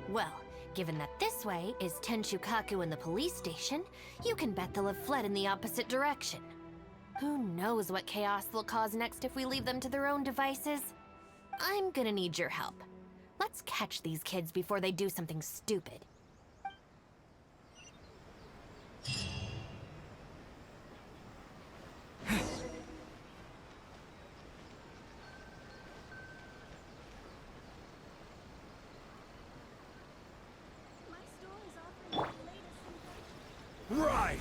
Well, given that this way is Tenshukaku and the police station, you can bet they'll have fled in the opposite direction. Who knows what chaos they'll cause next if we leave them to their own devices? I'm gonna need your help. Let's catch these kids before they do something stupid. Right!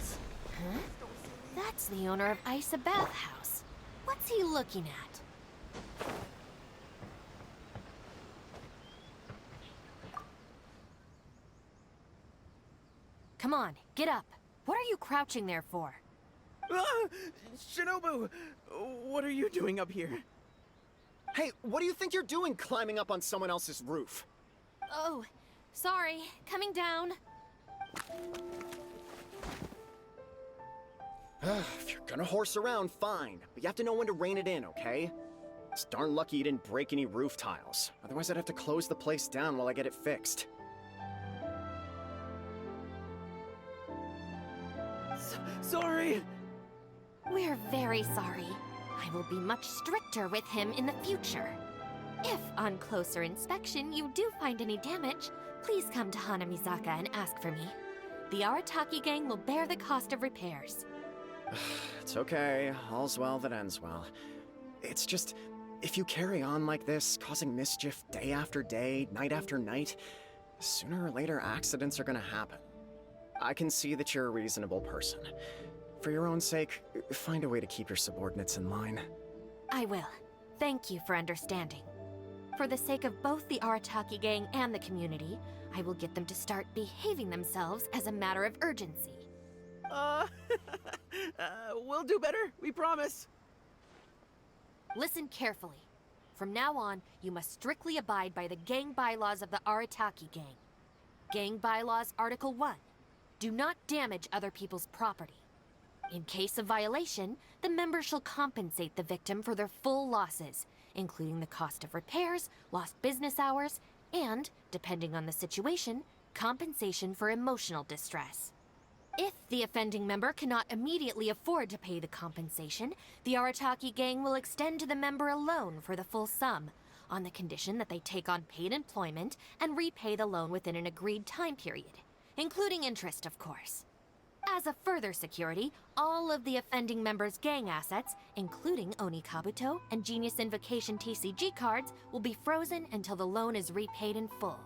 Huh? That's the owner of Isa Bathhouse. What's he looking at? Come on, get up. What are you crouching there for? Shinobu! What are you doing up here? Hey, what do you think you're doing climbing up on someone else's roof? Oh, sorry. Coming down. If you're gonna horse around, fine. But you have to know when to rein it in, okay? It's darn lucky you didn't break any roof tiles. Otherwise, I'd have to close the place down while I get it fixed. Sorry! We're very sorry. I will be much stricter with him in the future. If, on closer inspection, you do find any damage, please come to Hanamizaka and ask for me. The Arataki gang will bear the cost of repairs. It's okay. All's well that ends well. It's just, if you carry on like this, causing mischief day after day, night after night, sooner or later accidents are gonna happen. I can see that you're a reasonable person. For your own sake, find a way to keep your subordinates in line. I will. Thank you for understanding. For the sake of both the Arataki gang and the community, I will get them to start behaving themselves as a matter of urgency. We'll do better, we promise. Listen carefully. From now on, you must strictly abide by the gang bylaws of the Arataki gang. Gang bylaws Article 1. Do not damage other people's property. In case of violation, the member shall compensate the victim for their full losses, including the cost of repairs, lost business hours, and, depending on the situation, compensation for emotional distress. If the offending member cannot immediately afford to pay the compensation, the Arataki gang will extend to the member a loan for the full sum, on the condition that they take on paid employment and repay the loan within an agreed time period, including interest, of course. As a further security, all of the offending member's gang assets, including Oni Kabuto and Genius Invocation TCG cards, will be frozen until the loan is repaid in full.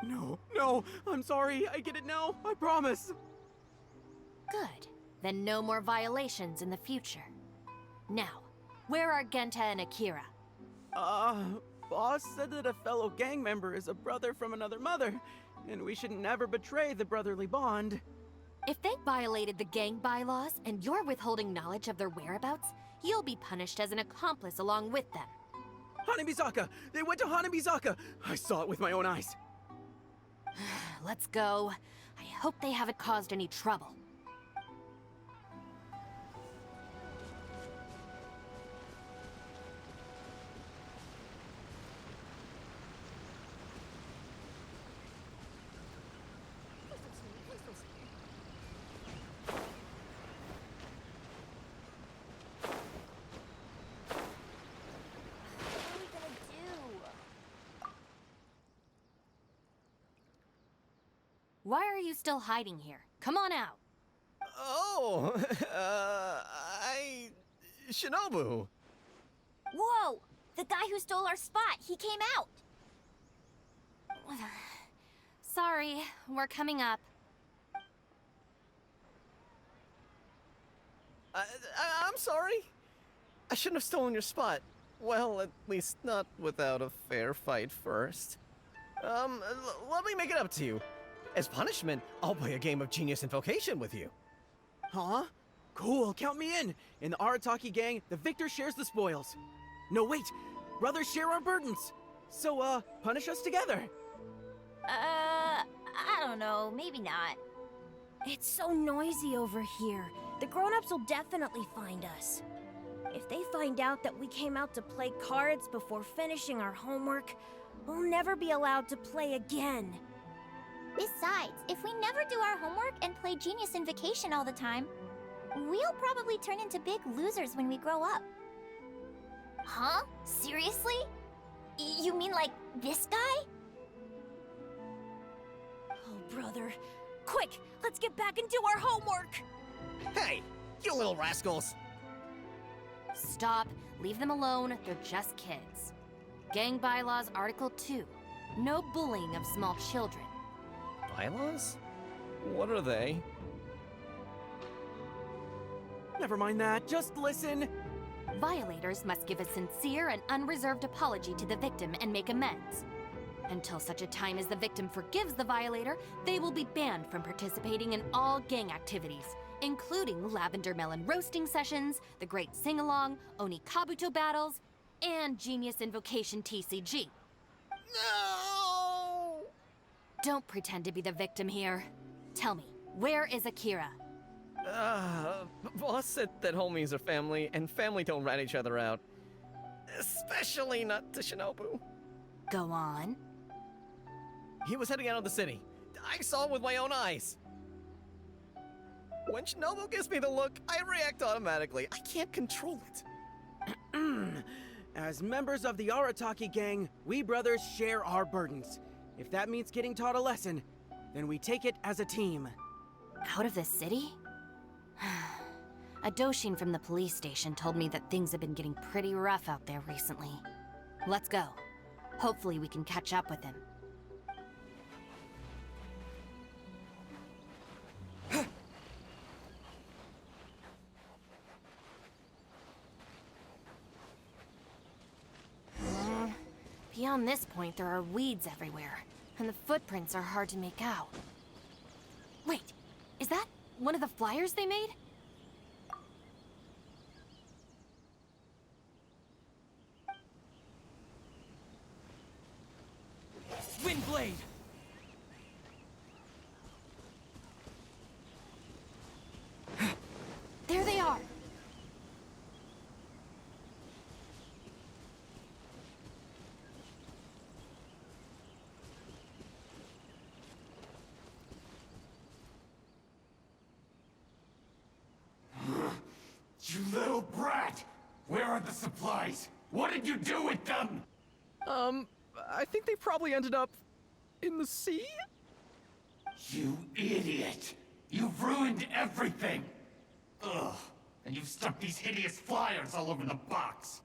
No, I'm sorry, I get it now, I promise. Good. Then no more violations in the future. Now, where are Genta and Akira? Boss said that a fellow gang member is a brother from another mother, and we should never betray the brotherly bond. If they violated the gang bylaws and you're withholding knowledge of their whereabouts, you'll be punished as an accomplice along with them. Hanabizaka! They went to Hanabizaka! I saw it with my own eyes. Let's go. I hope they haven't caused any trouble. Why are you still hiding here? Come on out. Oh, Shinobu. Whoa! The guy who stole our spot, he came out! Sorry, we're coming up. I'm sorry. I shouldn't have stolen your spot. Well, at least not without a fair fight first. Let me make it up to you. As punishment, I'll play a game of Genius Invocation with you. Huh? Cool, count me in. In the Arataki gang, the victor shares the spoils. No, wait. Brothers share our burdens. So, punish us together. I don't know. Maybe not. It's so noisy over here. The grown-ups will definitely find us. If they find out that we came out to play cards before finishing our homework, we'll never be allowed to play again. Besides, if we never do our homework and play Genius Invocation all the time, we'll probably turn into big losers when we grow up. Huh? Seriously? You mean like this guy? Oh, brother. Quick, let's get back and do our homework! Hey, you little rascals! Stop. Leave them alone. They're just kids. Gang Bylaws Article 2. No bullying of small children. Bylaws? What are they? Never mind that, just listen. Violators must give a sincere and unreserved apology to the victim and make amends. Until such a time as the victim forgives the violator, they will be banned from participating in all gang activities, including lavender melon roasting sessions, the Great Sing-Along, Oni Kabuto battles, and Genius Invocation TCG. No! Don't pretend to be the victim here. Tell me, where is Akira? Boss said that homies are family, and family don't rat each other out. Especially not to Shinobu. Go on. He was heading out of the city. I saw it with my own eyes. When Shinobu gives me the look, I react automatically. I can't control it. As members of the Arataki gang, we brothers share our burdens. If that means getting taught a lesson, then we take it as a team. Out of the city? A Doshin from the police station told me that things have been getting pretty rough out there recently. Let's go. Hopefully we can catch up with him. Beyond this point, there are weeds everywhere, and the footprints are hard to make out. Wait, is that one of the flyers they made? Windblade! There they are! You little brat! Where are the supplies? What did you do with them? I think they probably ended up in the sea? You idiot! You've ruined everything! Ugh, and you've stuck these hideous flyers all over the box.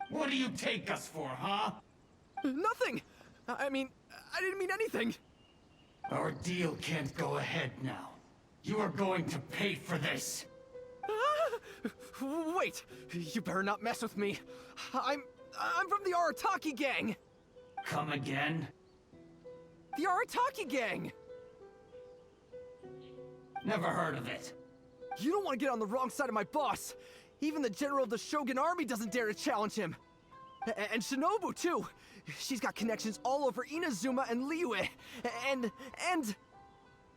What do you take us for, huh? Nothing! I mean, I didn't mean anything. Our deal can't go ahead now. You are going to pay for this. Wait! You better not mess with me. I'm from the Arataki gang! Come again? The Arataki gang! Never heard of it. You don't want to get on the wrong side of my boss. Even the general of the Shogun army doesn't dare to challenge him. And Shinobu, too. She's got connections all over Inazuma and Liyue. And...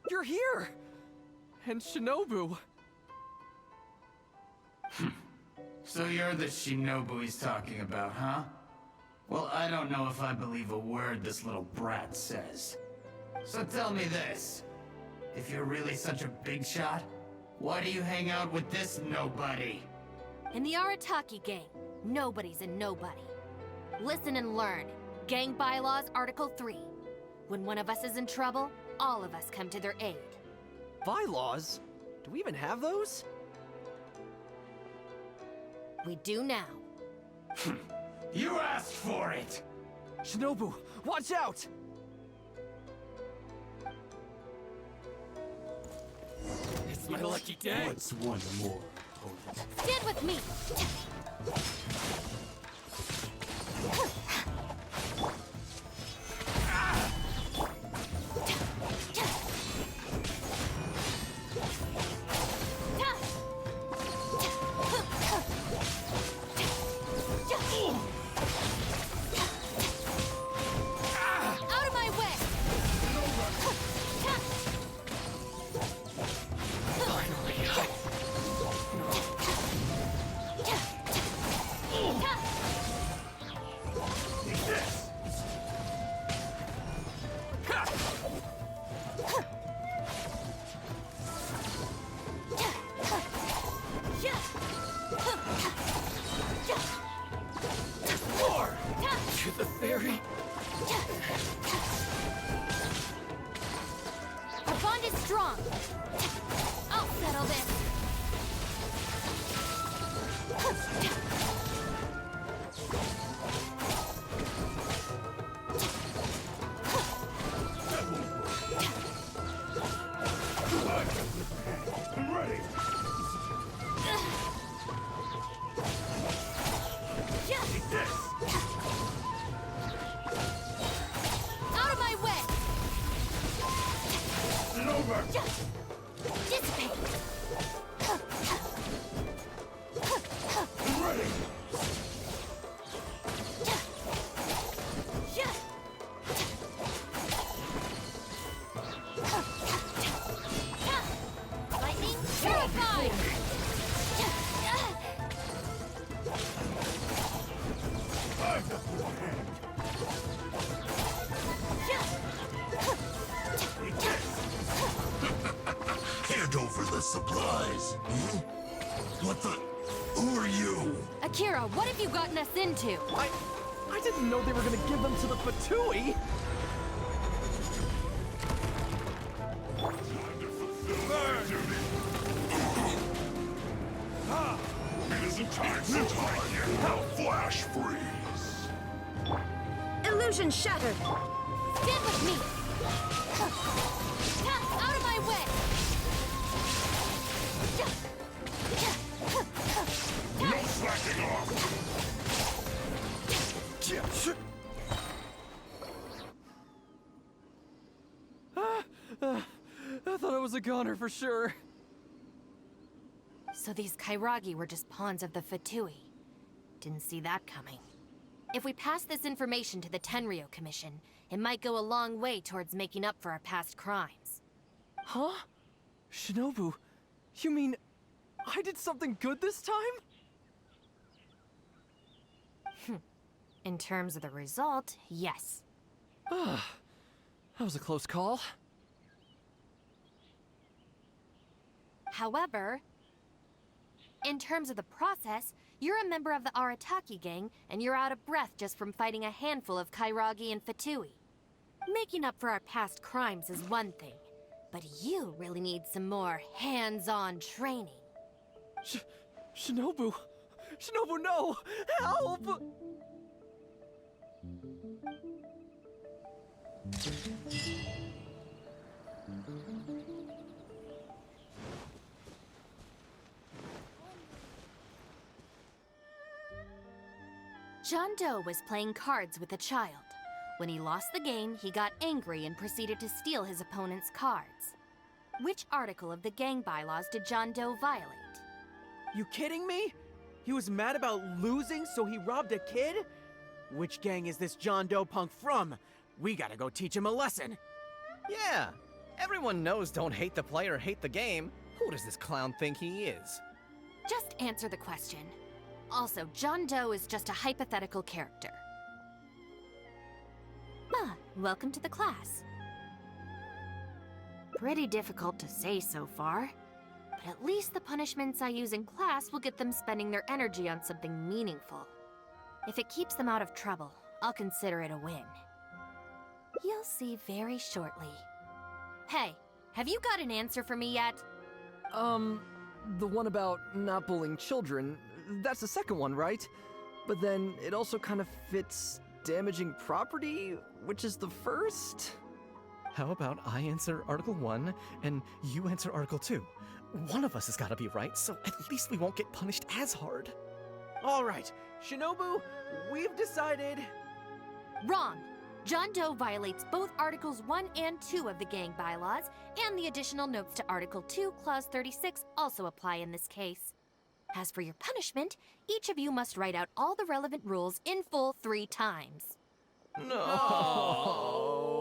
You're here! And Shinobu... So you're the Shinobu he's talking about, huh? Well, I don't know if I believe a word this little brat says. So tell me this. If you're really such a big shot, why do you hang out with this nobody? In the Arataki gang, nobody's a nobody. Listen and learn. Gang Bylaws, Article 3. When one of us is in trouble, all of us come to their aid. Bylaws? Do we even have those? We do now. You asked for it! Shinobu, watch out! It's my lucky day! What's one more, opponent? Stand with me! Out of my way! To the ferry? Our bond is strong. I'll settle this. I'm ready. Take this. Out of my way! It's over. Dissipate! I'm ready. Lightning terrified! I've got your hand. Take this. Hand over the supplies. Hmm? What the? Who are you? Akira, what have you gotten us into? I didn't know they were gonna give them to the Fatui! It isn't time to die. Now flash freeze. Illusion shattered. Stand with me! Out of my way! No slacking off. was a goner for sure. So these Kairagi were just pawns of the Fatui. Didn't see that coming. If we pass this information to the Tenryo Commission, it might go a long way towards making up for our past crimes. Huh? Shinobu, you mean I did something good this time? In terms of the result, yes. That was a close call. However, in terms of the process, you're a member of the Arataki gang, and you're out of breath just from fighting a handful of Kairagi and Fatui. Making up for our past crimes is one thing, but you really need some more hands-on training. Shinobu! Shinobu, no! Help! John Doe was playing cards with a child. When he lost the game, he got angry and proceeded to steal his opponent's cards. Which article of the gang bylaws did John Doe violate? You kidding me? He was mad about losing, so he robbed a kid? Which gang is this John Doe punk from? We gotta go teach him a lesson. Yeah, everyone knows don't hate the player, hate the game. Who does this clown think he is? Just answer the question. Also, John Doe is just a hypothetical character. Welcome to the class. Pretty difficult to say so far, but at least the punishments I use in class will get them spending their energy on something meaningful. If it keeps them out of trouble, I'll consider it a win. You'll see very shortly. Hey, have you got an answer for me yet? The one about not bullying children, that's the second one, right? But then it also kind of fits damaging property, which is the first? How about I answer Article 1 and you answer Article 2? One of us has got to be right, so at least we won't get punished as hard. All right, Shinobu, we've decided... Wrong! John Doe violates both Articles 1 and 2 of the gang bylaws, and the additional notes to Article 2, Clause 36 also apply in this case. As for your punishment, each of you must write out all the relevant rules in full 3 times. No!